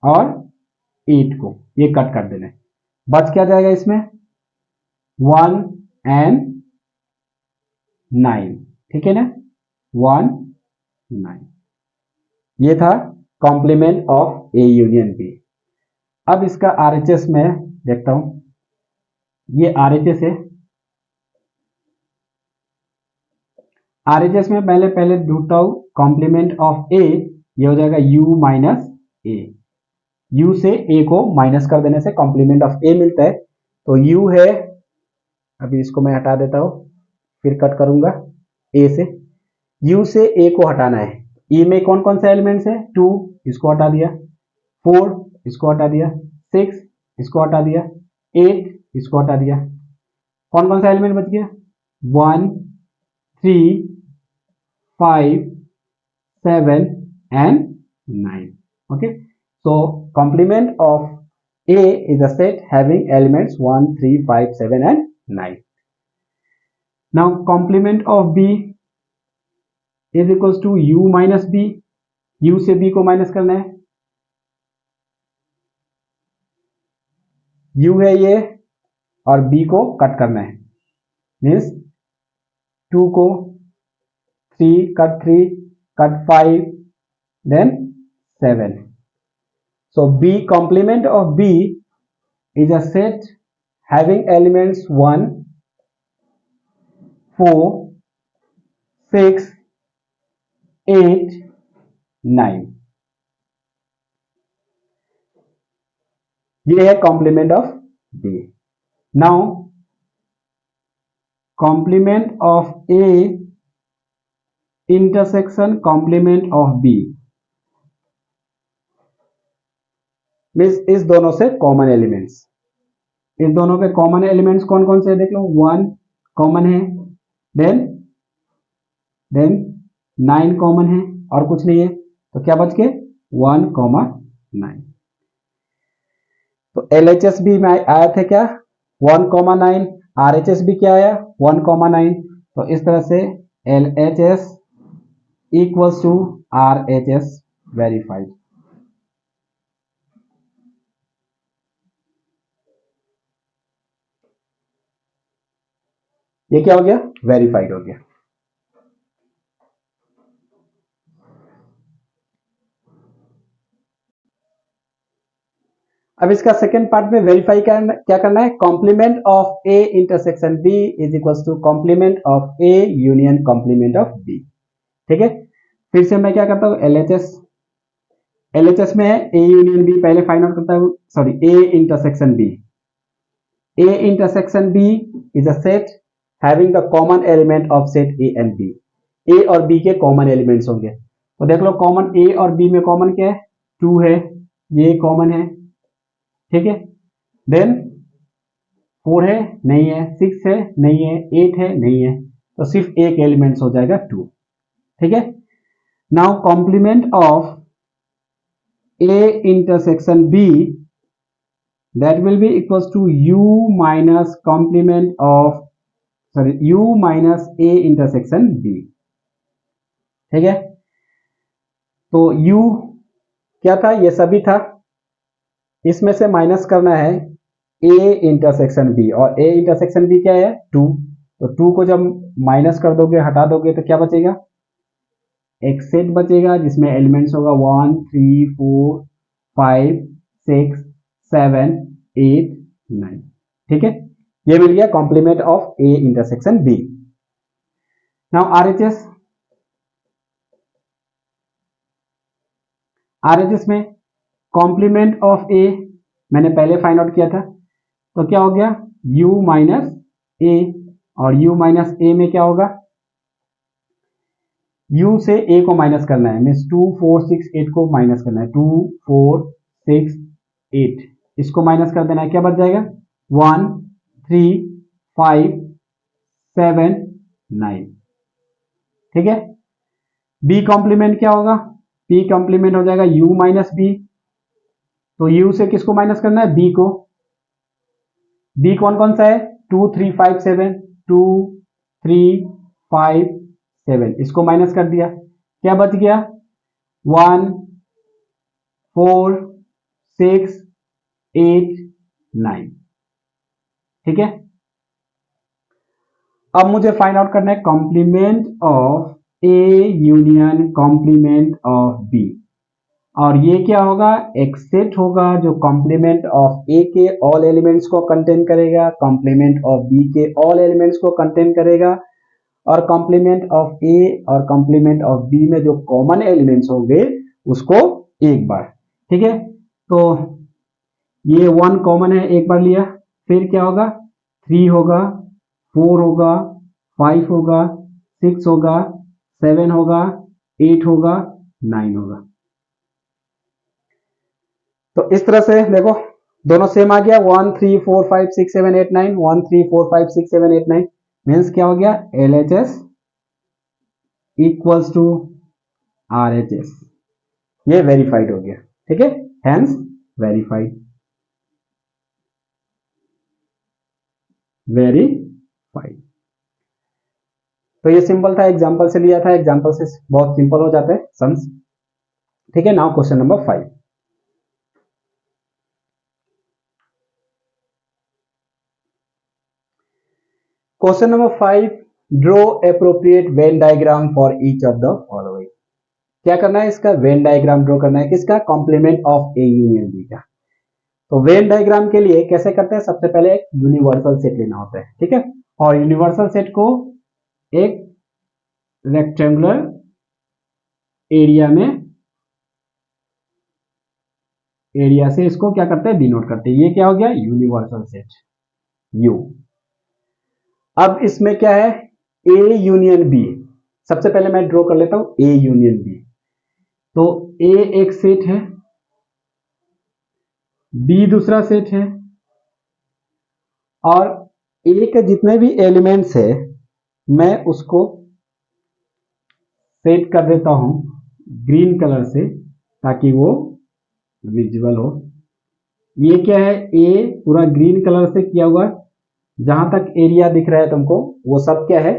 और 8 को, ये कट कर देना है। बच क्या जाएगा इसमें 1 एंड 9। ठीक है ना, 1 9। ये था complement of A union B. अब इसका आरएचएस में देखता हूं, ये आरएचएस है। आरएचएस में पहले ढूंढता हूं कॉम्प्लीमेंट ऑफ ए, ये हो जाएगा u माइनस ए। u से a को माइनस कर देने से कॉम्प्लीमेंट ऑफ a मिलता है। तो u है, अभी इसको मैं हटा देता हूं, फिर कट करूंगा a से। u से a को हटाना है। e में कौन कौन से एलिमेंट्स है, 2 इसको हटा दिया, 4 इसको हटा दिया, 6 इसको हटा दिया, 8 इसको हटा दिया। कौन कौन सा एलिमेंट बच गया, 1 3 5 7 and 9. Okay, so complement of A is a set having elements 1 3 5 7 and 9. Now complement of B is equals to u minus b। u से b को माइनस करना है, u है ये और b को कट करना है, मीन्स 2 को 3 cut 3 cut 5 then 7। So B complement of B is a set having elements 1 4 6 8 9। ये है complement of B। Now complement of A intersection complement of B means इस दोनों से कॉमन एलिमेंट्स, इन दोनों के कॉमन एलिमेंट्स कौन कौन से देख लो, 1 कॉमन है, देन 9 कॉमन है और कुछ नहीं है, तो क्या बच के 1 9। तो LHS भी में आया था क्या 1 9, RHS भी क्या आया 1 9। तो इस तरह से LHS equals to RHS verified. ये क्या हो गया, वेरीफाइड हो गया। अब इसका सेकेंड पार्ट में वेरीफाई क्या करना है, complement of A intersection B is equal to complement of A union complement of B. ठीक है, फिर से मैं क्या करता हूं, एलएचएस में है ए यूनियन बी, पहले फाइंड आउट करता हूं, sorry A intersection B. A intersection B is a set having the common element of set A and B. A और बी के कॉमन एलिमेंट्स होंगे, तो देख लो कॉमन ए और बी में कॉमन क्या है, 2 है, ये कॉमन है, ठीक है, देन 4 है नहीं है, 6 है नहीं है, 8 है नहीं है, तो सिर्फ एक एलिमेंट्स हो जाएगा 2। ठीक है, now complement of A intersection B that will be equals to u minus complement of u minus A intersection B। ठीक है, तो u क्या था, ये सभी था, इसमें से माइनस करना है A इंटरसेक्शन B, और A इंटरसेक्शन B क्या है 2, तो 2 को जब माइनस कर दोगे हटा दोगे तो क्या बचेगा, एक सेट बचेगा जिसमें एलिमेंट्स होगा 1 3 4 5 6 7 8 9। ठीक है, ये मिल गया complement of A intersection B. Now RHS में कॉम्प्लीमेंट ऑफ ए मैंने पहले फाइंड आउट किया था, तो क्या हो गया u माइनस ए, और u माइनस ए में क्या होगा, u से a को माइनस करना है, मीन्स 2 4 6 8 को माइनस करना है, 2 4 6 8 इसको माइनस कर देना है, क्या बच जाएगा 1 3 5 7 9। ठीक है, b कॉम्प्लीमेंट क्या होगा, b कॉम्प्लीमेंट हो जाएगा u माइनस बी, तो u से किसको माइनस करना है, b को, b कौन कौन सा है 2 3 5 7, 2 3 5 7 इसको माइनस कर दिया, क्या बच गया 1 4 6 8 9। ठीक है, अब मुझे फाइंड आउट करना है complement of A union complement of B. और ये क्या होगा, एक सेट होगा जो कॉम्प्लीमेंट ऑफ ए के ऑल एलिमेंट्स को कंटेन करेगा, कॉम्प्लीमेंट ऑफ बी के ऑल एलिमेंट्स को कंटेन करेगा, और कॉम्प्लीमेंट ऑफ ए और कॉम्प्लीमेंट ऑफ बी में जो कॉमन एलिमेंट्स होंगे उसको एक बार। ठीक है, तो ये 1 कॉमन है, एक बार लिया, फिर क्या होगा, 3 होगा, 4 होगा, 5 होगा, 6 होगा, 7 होगा, 8 होगा, 9 होगा। तो इस तरह से देखो दोनों सेम आ गया, 1 3 4 5 6 7 8 9, 1 3 4 5 6 7 8 9 मीन्स क्या हो गया, LHS इक्वल्स टू RHS। ये वेरीफाइड हो गया। ठीक है, हेंस वेरीफाइड, वेरीफाइड। तो ये सिंपल था, एग्जांपल से लिया था, एग्जांपल से बहुत सिंपल हो जाते हैं सम्स। ठीक है, now question number 5। Question number 5, draw appropriate Venn diagram for each of the following. क्या करना है, इसका वेन डायग्राम ड्रॉ करना है, किसका, complement of A union B का। तो वेन डायग्राम के लिए कैसे करते हैं, सबसे पहले एक यूनिवर्सल सेट लेना होता है। ठीक है, और यूनिवर्सल सेट को एक रेक्टेंगुलर एरिया में, एरिया से इसको क्या करते हैं, डिनोट करते हैं। ये क्या हो गया, यूनिवर्सल सेट यू। अब इसमें क्या है, ए यूनियन बी। सबसे पहले मैं ड्रॉ कर लेता हूं ए यूनियन बी। तो ए एक सेट है, बी दूसरा सेट है, और ए के जितने भी एलिमेंट्स है मैं उसको सेट कर देता हूं ग्रीन कलर से ताकि वो विजुअल हो। ये क्या है, ए पूरा ग्रीन कलर से किया हुआ, जहां तक एरिया दिख रहा है तुमको वो सब क्या है,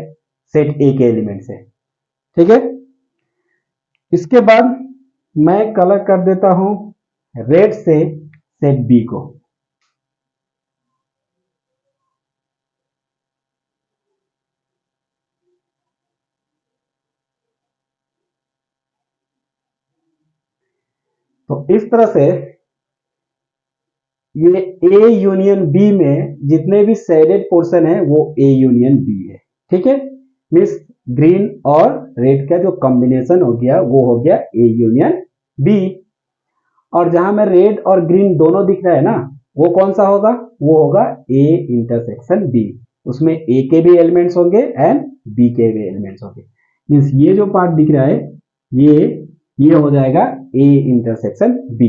सेट ए के एलिमेंट्स है। ठीक है, इसके बाद मैं कलर कर देता हूं रेड से सेट बी को। तो इस तरह से ये ए यूनियन बी में जितने भी शेडेड पोर्शन है वो ए यूनियन बी है। ठीक है, मीन्स ग्रीन और रेड का जो कॉम्बिनेशन हो गया वो हो गया ए यूनियन बी। और जहां में रेड और ग्रीन दोनों दिख रहा है ना, वो कौन सा होगा, वो होगा ए इंटरसेक्शन बी। उसमें ए के भी एलिमेंट्स होंगे एंड बी के भी एलिमेंट्स होंगे। मीन्स ये जो पार्ट दिख रहा है ये हो जाएगा ए इंटरसेक्शन बी।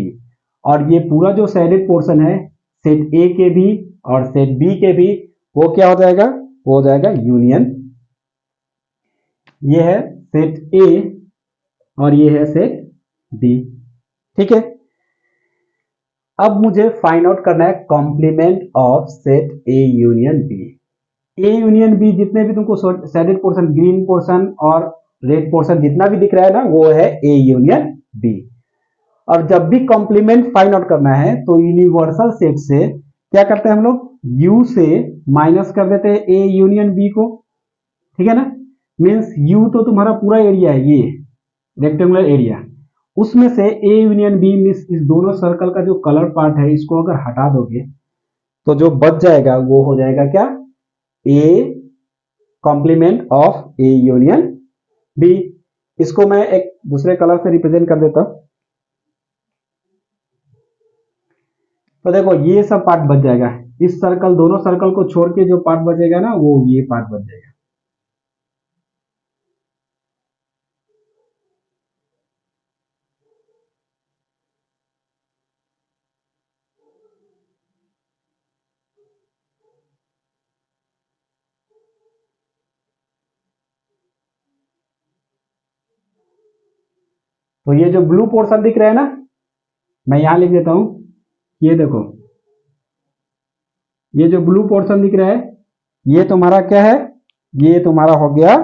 और ये पूरा जो शेडेड पोर्शन है सेट ए के भी और सेट बी के भी, वो क्या हो जाएगा, वो हो जाएगा यूनियन। ये है सेट ए और ये है सेट बी। ठीक है, अब मुझे फाइंड आउट करना है complement of set A union B. A union B जितने भी तुमको शेडेड पोर्शन, ग्रीन पोर्शन और रेड पोर्शन जितना भी दिख रहा है ना, वो है ए यूनियन बी। और जब भी कॉम्प्लीमेंट फाइंड आउट करना है तो यूनिवर्सल सेट से क्या करते हैं हम लोग, यू से माइनस कर देते हैं ए यूनियन बी को। ठीक है ना, मीन्स यू तो तुम्हारा पूरा एरिया है, ये रेक्टेंगुलर एरिया, उसमें से ए यूनियन बी मीन्स इस दोनों सर्कल का जो कलर पार्ट है इसको अगर हटा दोगे तो जो बच जाएगा वो हो जाएगा क्या, A complement of A union B. इसको मैं एक दूसरे कलर से रिप्रेजेंट कर देता हूं। तो देखो ये सब पार्ट बच जाएगा, इस सर्कल, दोनों सर्कल को छोड़ के जो पार्ट बचेगा ना वो ये पार्ट बच जाएगा। तो ये जो ब्लू पोर्शन दिख रहा है ना, मैं यहां लिख देता हूं, ये देखो ये जो ब्लू पोर्शन दिख रहा है ये तुम्हारा क्या है, ये तुम्हारा हो गया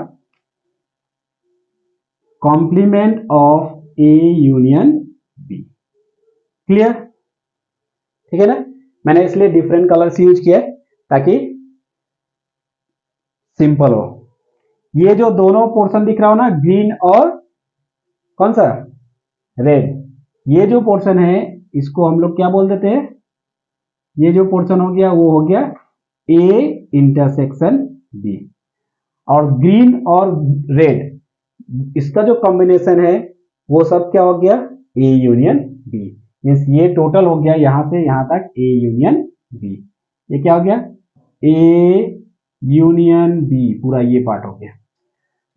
complement of A union B. Clear, ठीक है ना। मैंने इसलिए डिफरेंट कलर्स यूज किया ताकि सिंपल हो। ये जो दोनों पोर्शन दिख रहा हो ना, ग्रीन और कौन सा, रेड, ये जो पोर्शन है इसको हम लोग क्या बोल देते हैं, ये जो पोर्शन हो गया वो हो गया ए इंटरसेक्शन बी। और ग्रीन और रेड इसका जो कॉम्बिनेशन है वो सब क्या हो गया, ए यूनियन बी। मीन्स ये टोटल हो गया यहां से यहां तक ए यूनियन बी। ये क्या हो गया, ए यूनियन बी, पूरा ये पार्ट हो गया।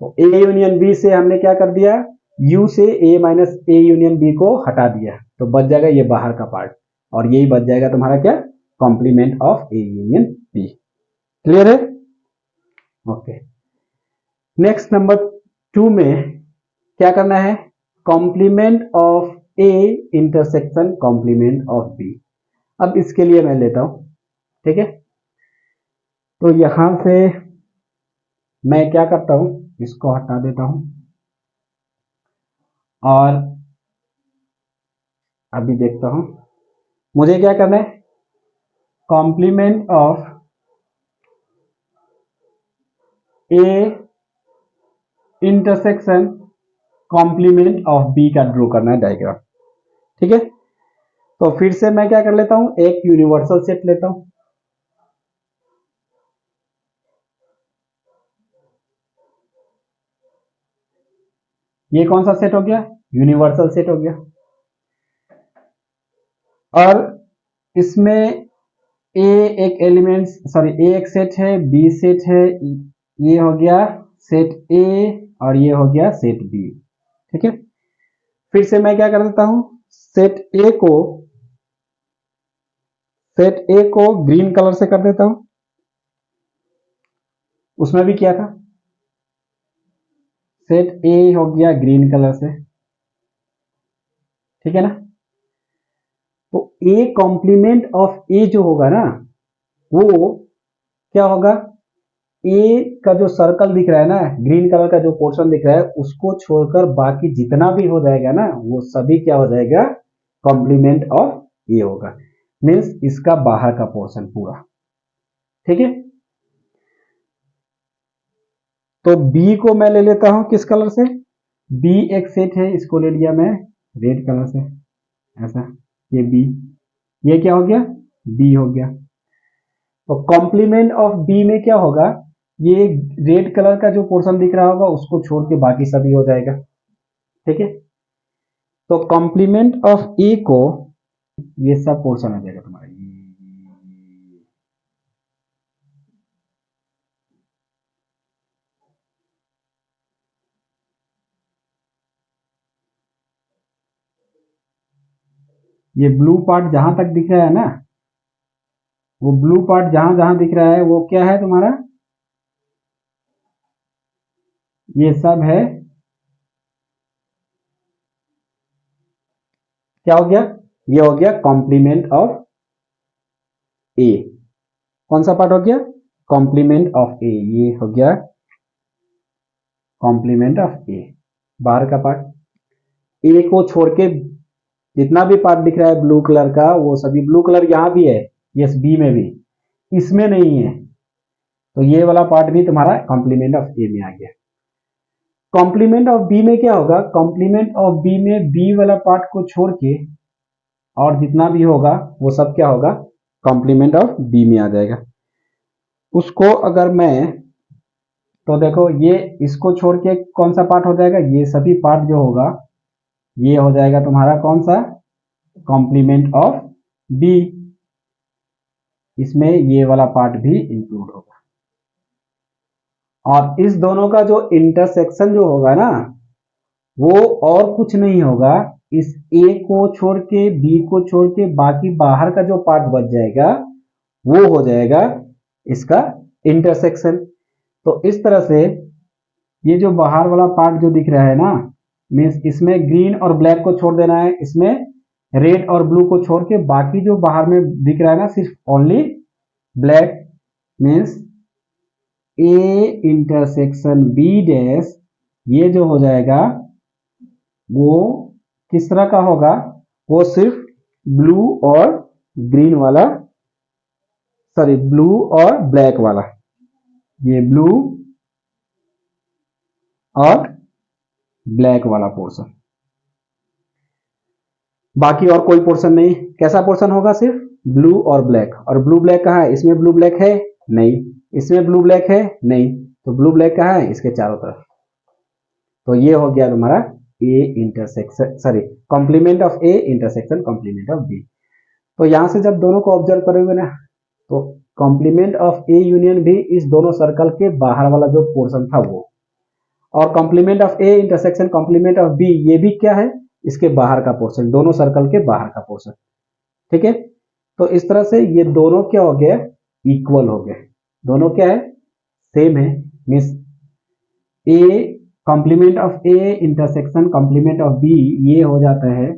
तो ए यूनियन बी से हमने क्या कर दिया, यू से ए माइनस ए यूनियन बी को हटा दिया, तो बच जाएगा ये बाहर का पार्ट, और यही बच जाएगा तुम्हारा क्या, complement of A union B. Clear है? ओके। नेक्स्ट नंबर 2 में क्या करना है, complement of A intersection complement of B. अब इसके लिए मैं लेता हूं, ठीक है। तो यहां से मैं क्या करता हूं, इसको हटा देता हूं, और अभी देखता हूं मुझे क्या करना है, complement of A intersection complement of B का ड्रॉ करना है डायग्राम, ठीक है। तो फिर से मैं क्या कर लेता हूं, एक यूनिवर्सल सेट लेता हूं, ये कौन सा सेट हो गया, यूनिवर्सल सेट हो गया। और इसमें ए एक एलिमेंट, सॉरी ए एक सेट है, बी सेट है, ये हो गया सेट ए और ये हो गया सेट बी, ठीक है। फिर से मैं क्या कर देता हूं, सेट ए को ग्रीन कलर से कर देता हूं, उसमें भी किया था, सेट ए हो गया ग्रीन कलर से, ठीक है ना। तो ए कॉम्प्लीमेंट ऑफ ए जो होगा ना, वो क्या होगा, ए का जो सर्कल दिख रहा है ना, ग्रीन कलर का जो पोर्शन दिख रहा है, उसको छोड़कर बाकी जितना भी हो जाएगा ना, वो सभी क्या हो जाएगा, कॉम्प्लीमेंट ऑफ ए होगा। मीन्स इसका बाहर का पोर्शन पूरा, ठीक है। तो बी को मैं ले लेता हूं किस कलर से, बी एक सेट है, इसको ले लिया मैं रेड कलर से, ऐसा, ये बी, ये क्या हो गया, बी हो गया। तो कॉम्प्लीमेंट ऑफ बी में क्या होगा, ये रेड कलर का जो पोर्शन दिख रहा होगा उसको छोड़ के बाकी सभी हो जाएगा, ठीक है। तो कॉम्प्लीमेंट ऑफ ए को, ये सब पोर्शन आ जाएगा तुम्हारा, ये ब्लू पार्ट जहां तक दिख रहा है ना, वो ब्लू पार्ट जहां जहां दिख रहा है वो क्या है तुम्हारा, ये सब है, क्या हो गया, ये हो गया कॉम्प्लीमेंट ऑफ ए। कौन सा पार्ट हो गया, कॉम्प्लीमेंट ऑफ ए, ये हो गया कॉम्प्लीमेंट ऑफ ए, बाहर का पार्ट। ए को छोड़ के जितना भी पार्ट दिख रहा है ब्लू कलर का, वो सभी, ब्लू कलर यहां भी है, यस बी में भी, इसमें नहीं है, तो ये वाला पार्ट भी तुम्हारा कॉम्प्लीमेंट ऑफ ए में आ गया। कॉम्प्लीमेंट ऑफ बी में क्या होगा, कॉम्प्लीमेंट ऑफ बी में बी वाला पार्ट को छोड़ के और जितना भी होगा वो सब क्या होगा, कॉम्प्लीमेंट ऑफ बी में आ जाएगा। उसको अगर मैं, तो देखो ये इसको छोड़ के कौन सा पार्ट हो जाएगा, ये सभी पार्ट जो होगा ये हो जाएगा तुम्हारा कौन सा, कॉम्प्लीमेंट ऑफ बी। इसमें ये वाला पार्ट भी इंक्लूड होगा, और इस दोनों का जो इंटरसेक्शन जो होगा ना, वो और कुछ नहीं होगा, इस ए को छोड़ के बी को छोड़ के बाकी बाहर का जो पार्ट बच जाएगा वो हो जाएगा इसका इंटरसेक्शन। तो इस तरह से ये जो बाहर वाला पार्ट जो दिख रहा है ना, मीन्स इसमें ग्रीन और ब्लैक को छोड़ देना है, इसमें रेड और ब्लू को छोड़ के बाकी जो बाहर में दिख रहा है ना, सिर्फ only black, means A intersection B dash, ये जो हो जाएगा वो किस तरह का होगा, वो सिर्फ ब्लू और ग्रीन वाला, सॉरी ब्लू और ब्लैक वाला, ये ब्लू और ब्लैक वाला पोर्शन, बाकी और कोई पोर्शन नहीं। कैसा पोर्शन होगा? सिर्फ ब्लू और ब्लैक। और ब्लू ब्लैक कहाँ है? इसमें ब्लू ब्लैक है नहीं, इसमें ब्लू ब्लैक है नहीं, तो ब्लू ब्लैक कहाँ है? इसके चारों तरफ। तो ये हो गया तुम्हारा A intersection, sorry, complement of A intersection complement of B. तो यहां से जब दोनों को ऑब्जर्व करोगे ना, तो कॉम्प्लीमेंट ऑफ ए यूनियन भी इस दोनों सर्कल के बाहर वाला जो पोर्शन था वो, और complement of A intersection complement of B, ये भी क्या है? इसके बाहर का पोर्शन, दोनों सर्कल के बाहर का पोर्शन। ठीक है, तो इस तरह से ये दोनों क्या हो गए? इक्वल हो गए। दोनों क्या है? सेम है। Means A complement of A intersection complement of B, ये हो जाता है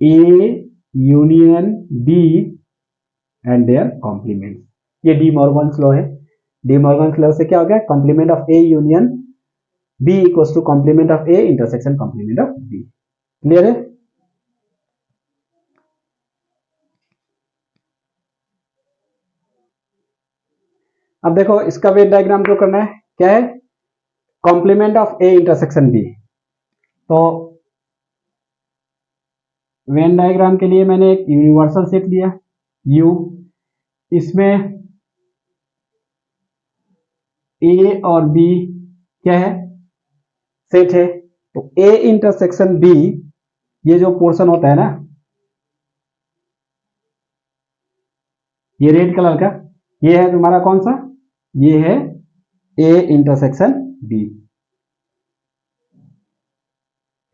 A union B and their complement. ये डी मॉर्गन्स लॉ है। डी मॉर्गन्स लॉ से क्या हो गया? Complement of A union B equals to complement of A intersection complement of B. Clear है? अब देखो इसका वेन डायग्राम जो करना है क्या है? Complement of A intersection B. तो वेन डायग्राम के लिए मैंने एक यूनिवर्सल सेट लिया U, इसमें ए और बी क्या है? सेट है। तो ए इंटरसेक्शन बी, ये जो पोर्शन होता है ना, ये रेड कलर का, ये है तुम्हारा कौन सा? ये है ए इंटरसेक्शन बी।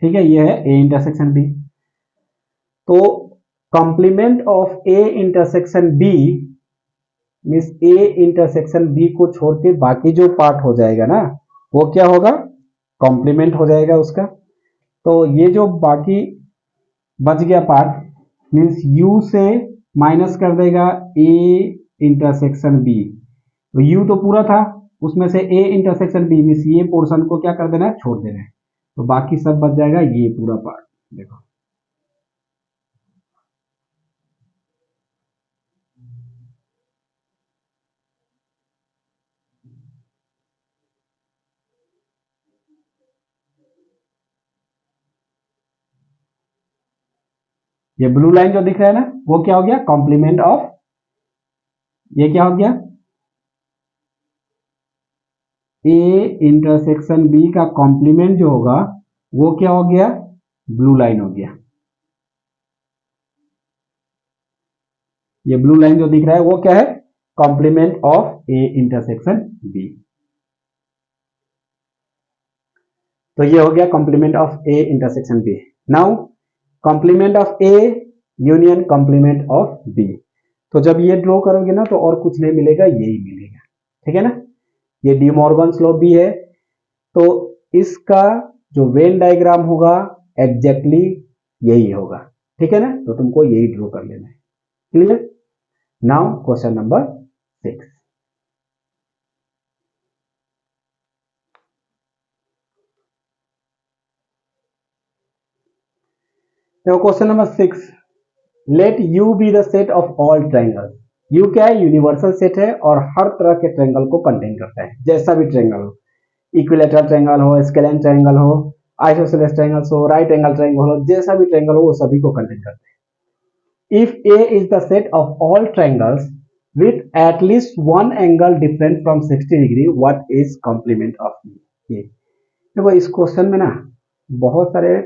ठीक है, ये है ए इंटरसेक्शन बी। तो complement of A intersection B means A intersection B को छोड़ के बाकी जो पार्ट हो जाएगा ना, वो क्या होगा? कॉम्प्लीमेंट हो जाएगा उसका। तो ये जो बाकी बच गया पार्ट मीन्स यू से माइनस कर देगा ए इंटरसेक्शन बी। तो यू तो पूरा था, उसमें से ए इंटरसेक्शन बी मीन्स ये पोर्शन को क्या कर देना है? छोड़ देना है। तो बाकी सब बच जाएगा ये पूरा पार्ट। देखो ये ब्लू लाइन जो दिख रहा है ना, वो क्या हो गया? कॉम्प्लीमेंट ऑफ, ये क्या हो गया? ए इंटरसेक्शन बी का कॉम्प्लीमेंट जो होगा वो क्या हो गया? ब्लू लाइन हो गया। ये ब्लू लाइन जो दिख रहा है वो क्या है? Complement of A intersection B. तो ये हो गया complement of A intersection B. Now complement of A union complement of B. तो जब ये ड्रॉ करोगे ना, तो और कुछ नहीं मिलेगा, यही मिलेगा। ठीक है ना? ये डी मॉर्गन्स लॉ भी है। तो इसका जो वेन डायग्राम होगा एग्जैक्टली यही होगा। ठीक है ना? तो तुमको यही ड्रॉ कर लेना है। क्लियर? Now question number 6। तो question number 6, let you be the set of all triangle. You क्या है? यूनिवर्सल सेट है और हर तरह के ट्रायंगल को कंटेन करता है, जैसा भी ट्रायंगल हो, इक्विलेटरल ट्रायंगल हो, स्केलेन ट्रायंगल हो, आइसोसेलेस ट्रायंगल हो, राइट एंगल ट्रायंगल हो, जैसा भी ट्रायंगल हो वो सभी को कंटेन करता है। If A is the set of all triangles with at least one angle different from 60 degree, what is complement of A? देखो इस क्वेश्चन में ना बहुत सारे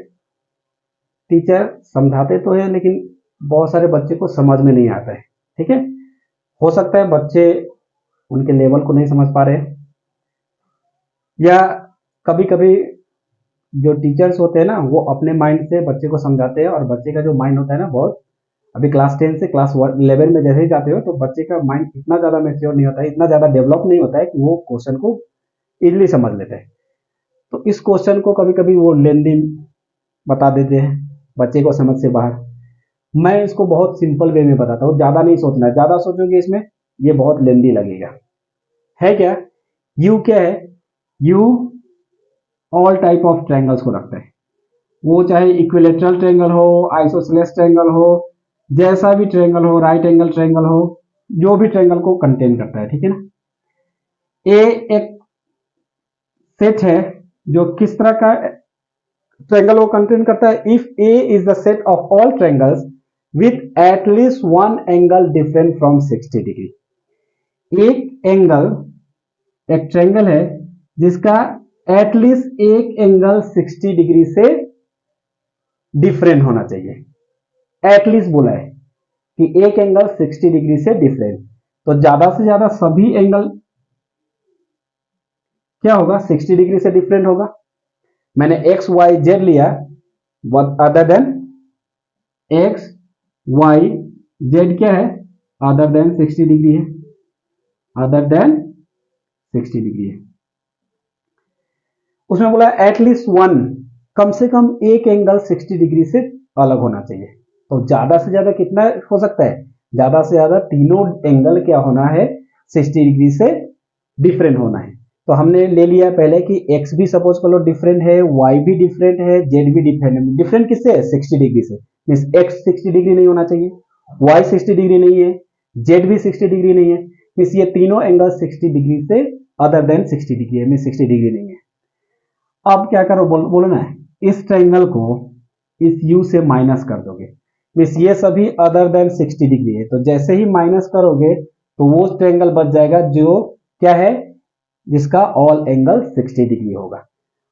टीचर समझाते तो है, लेकिन बहुत सारे बच्चे को समझ में नहीं आता है। ठीक है, हो सकता है बच्चे उनके लेवल को नहीं समझ पा रहे, या कभी कभी जो टीचर्स होते हैं ना वो अपने माइंड से बच्चे को समझाते हैं, और बच्चे का जो माइंड होता है ना, बहुत अभी क्लास 10 से क्लास 11 में जैसे ही जाते हो तो बच्चे का माइंड इतना ज़्यादा मैच्योर नहीं होता है, इतना ज़्यादा डेवलप नहीं होता है कि वो क्वेश्चन को इजीली समझ लेते हैं। तो इस क्वेश्चन को कभी कभी वो लेंदी बता देते हैं बच्चे को समझ से बाहर। मैं इसको बहुत सिंपल वे में बताता हूँ, ज़्यादा नहीं सोचना है, ज़्यादा सोचोगे इसमें ये बहुत लेंदी लगेगा। है क्या? यू क्या है? You all type of triangles को रखता है, वो चाहे इक्विलेटरल ट्रायंगल हो, आइसोसेलेस ट्रायंगल हो, जैसा भी ट्रायंगल हो, राइट एंगल ट्रायंगल हो, जो भी ट्रायंगल को कंटेन करता है। ठीक है ना? ए एक सेट है जो किस तरह का ट्रायंगल वो कंटेन करता है, if A is the set of all triangles with at least one angle different from 60 degree. एक एंगल, एक ट्रायंगल है जिसका एटलीस्ट एक एंगल 60 डिग्री से डिफरेंट होना चाहिए। एटलीस्ट बोला है कि एक एंगल 60 डिग्री से डिफरेंट, तो ज्यादा से ज्यादा सभी एंगल क्या होगा, 60 डिग्री से डिफरेंट होगा। मैंने एक्स वाई जेड लिया, other than x y z क्या है, अदर देन 60 डिग्री है, अदर देन 60 डिग्री है। उसमें बोला एटलीस्ट वन, कम से कम एक एंगल 60 डिग्री से अलग होना चाहिए। तो ज्यादा से ज्यादा कितना हो सकता है, ज्यादा से ज्यादा तीनों एंगल क्या होना है, 60 डिग्री से डिफरेंट होना है। तो हमने ले लिया पहले कि x भी सपोज कर लो डिफरेंट है, y भी डिफरेंट है, z भी डिफरेंट है। डिफरेंट किससे है, 60 डिग्री से। मींस x 60 डिग्री नहीं होना चाहिए, y 60 डिग्री नहीं है, z भी 60 डिग्री नहीं है। मींस ये तीनों एंगल 60 डिग्री से अदर देन 60 डिग्री है, मींस 60 डिग्री नहीं है। अब क्या करो, बोलो ना, इस ट्रायंगल को इस u से माइनस कर दोगे, मींस ये सभी अदर देन 60 डिग्री है। तो जैसे ही माइनस करोगे तो वो ट्रायंगल बच जाएगा जो क्या है, जिसका ऑल एंगल 60 डिग्री होगा।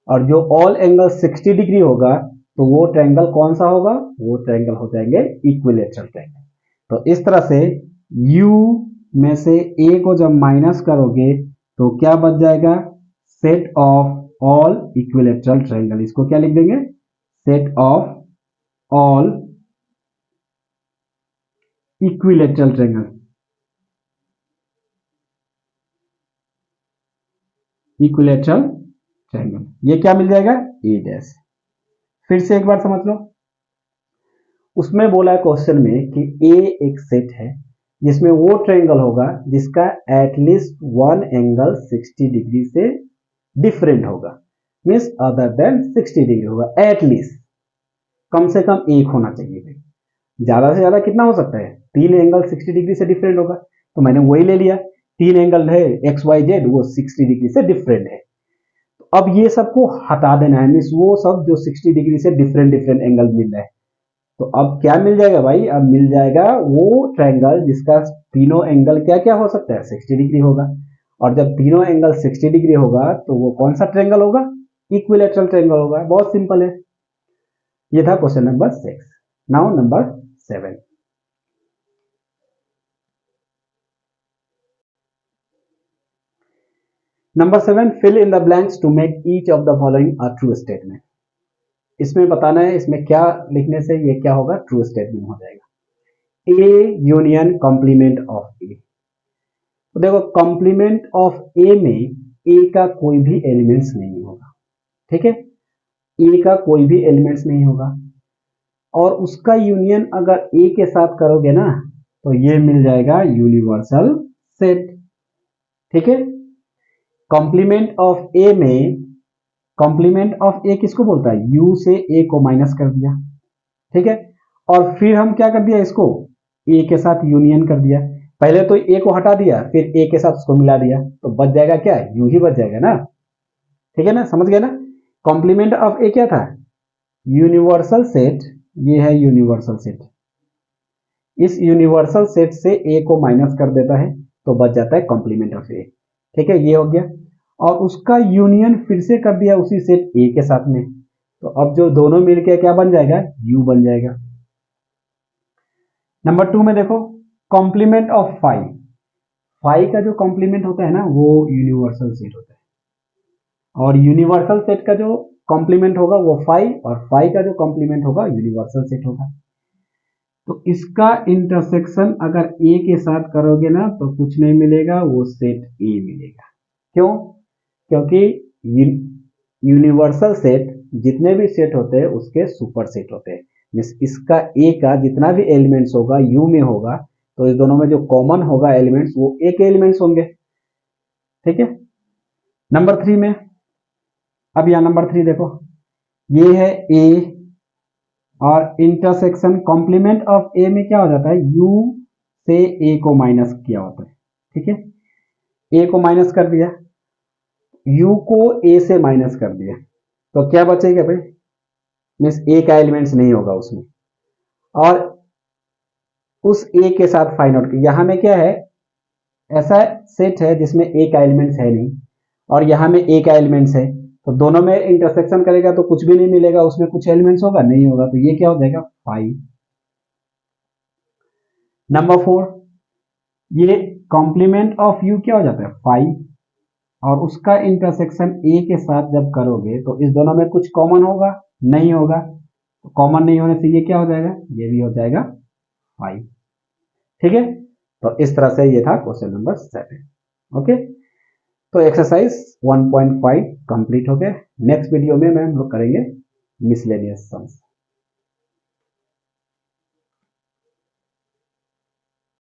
और जो ऑल एंगल 60 डिग्री होगा तो वो ट्रायंगल कौन सा होगा, वो ट्रायंगल हो जाएंगे इक्विलैटरल ट्रायंगल। तो इस तरह से u में से a को जब माइनस करोगे तो क्या बच जाएगा, set of all equilateral triangle. इसको क्या लिख देंगे, set of all equilateral triangle, equilateral triangle. ये क्या मिल जाएगा, ए डैश। फिर से एक बार समझ लो, उसमें बोला है क्वेश्चन में कि ए एक सेट है जिसमें वो ट्रायंगल होगा जिसका एटलीस्ट वन एंगल 60 डिग्री से डिफरेंट होगा, मींस अदर देन 60 डिग्री होगा। एटलीस्ट कम से कम एक होना चाहिए भाई, ज्यादा से ज्यादा कितना हो सकता है, तीन एंगल 60 डिग्री से डिफरेंट होगा। तो मैंने वही ले लिया, तीन एंगल है एक्स वाई जेड, वो 60 डिग्री से डिफरेंट है। तो अब ये सबको हटा देना है, मींस वो सब जो 60 डिग्री से डिफरेंट डिफरेंट एंगल मिल रहा है। तो अब क्या मिल जाएगा भाई, अब मिल जाएगा वो ट्रायंगल जिसका तीनों एंगल क्या क्या हो सकता है, 60 डिग्री होगा। और जब तीनों एंगल 60 डिग्री होगा तो वो कौन सा ट्रायंगल होगा, इक्विलैटरल ट्रायंगल होगा। बहुत सिंपल है। ये था question number 6। Now number 7। Number 7, fill in the blanks to make each of the following a true statement. इसमें बताना है इसमें क्या लिखने से ये क्या होगा, ट्रू स्टेटमेंट हो जाएगा। ए यूनियन कॉम्प्लीमेंट ऑफ ए। तो देखो कॉम्प्लीमेंट ऑफ ए में ए का कोई भी एलिमेंट्स नहीं होगा, ठीक है, ए का कोई भी एलिमेंट्स नहीं होगा। और उसका यूनियन अगर ए के साथ करोगे ना तो ये मिल जाएगा यूनिवर्सल सेट, ठीक है। कॉम्प्लीमेंट ऑफ ए में, कॉम्प्लीमेंट ऑफ ए किसको बोलता है, यू से ए को माइनस कर दिया, ठीक है। और फिर हम क्या कर दिया, इसको ए के साथ यूनियन कर दिया। पहले तो ए को हटा दिया, फिर ए के साथ उसको मिला दिया, तो बच जाएगा क्या, यू ही बच जाएगा ना, ठीक है ना, समझ गया ना। कॉम्प्लीमेंट ऑफ ए क्या था, यूनिवर्सल सेट, ये है यूनिवर्सल सेट। इस यूनिवर्सल सेट से ए को माइनस कर देता है तो बच जाता है कॉम्प्लीमेंट ऑफ ए, ठीक है, ये हो गया। और उसका यूनियन फिर से कर दिया उसी सेट ए के साथ में, तो अब जो दोनों मिलके क्या बन जाएगा, यू बन जाएगा। नंबर 2 में देखो कॉम्प्लीमेंट ऑफ फाइव। फाइव का जो कॉम्प्लीमेंट होता है ना वो यूनिवर्सल सेट होता है, और यूनिवर्सल सेट का जो कॉम्प्लीमेंट होगा वो फाइव, और फाइव का जो कॉम्प्लीमेंट होगा यूनिवर्सल सेट होगा। तो इसका इंटरसेक्शन अगर ए के साथ करोगे ना तो कुछ नहीं मिलेगा, वो सेट ए मिलेगा। क्यों, क्योंकि यूनिवर्सल सेट जितने भी सेट होते हैं उसके सुपर सेट होते हैं। मीन्स इसका ए का जितना भी एलिमेंट्स होगा यू में होगा, तो इस दोनों में जो कॉमन होगा एलिमेंट्स वो ए के एलिमेंट्स होंगे, ठीक है। नंबर 3 में, अब यहां नंबर 3 देखो, ये है ए और इंटरसेक्शन कॉम्प्लीमेंट ऑफ ए में क्या हो जाता है, यू से ए को माइनस किया होता है, ठीक है। ए को माइनस कर दिया, यू को ए से माइनस कर दिया, तो क्या बचेगा भाई, मीन्स ए का एलिमेंट्स नहीं होगा उसमें, और उस ए के साथ फाइंड आउट किया। यहां में क्या है, ऐसा सेट है जिसमें ए का एलिमेंट्स है नहीं और यहां में ए का एलिमेंट्स है, तो दोनों में इंटरसेक्शन करेगा तो कुछ भी नहीं मिलेगा, उसमें कुछ एलिमेंट्स होगा नहीं होगा, तो ये क्या हो जाएगा 5। नंबर 4, ये कॉम्प्लीमेंट ऑफ यू क्या हो जाता है 5, और उसका इंटरसेक्शन ए के साथ जब करोगे तो इस दोनों में कुछ कॉमन होगा नहीं होगा, तो कॉमन नहीं होने से ये क्या हो जाएगा, ये भी हो जाएगा 5। ठीक है, तो इस तरह से ये था क्वेश्चन नंबर 7। ओके, तो एक्सरसाइज 1.5 कंप्लीट हो गया। नेक्स्ट वीडियो में हम लोग करेंगे मिसलेनियस सम्स।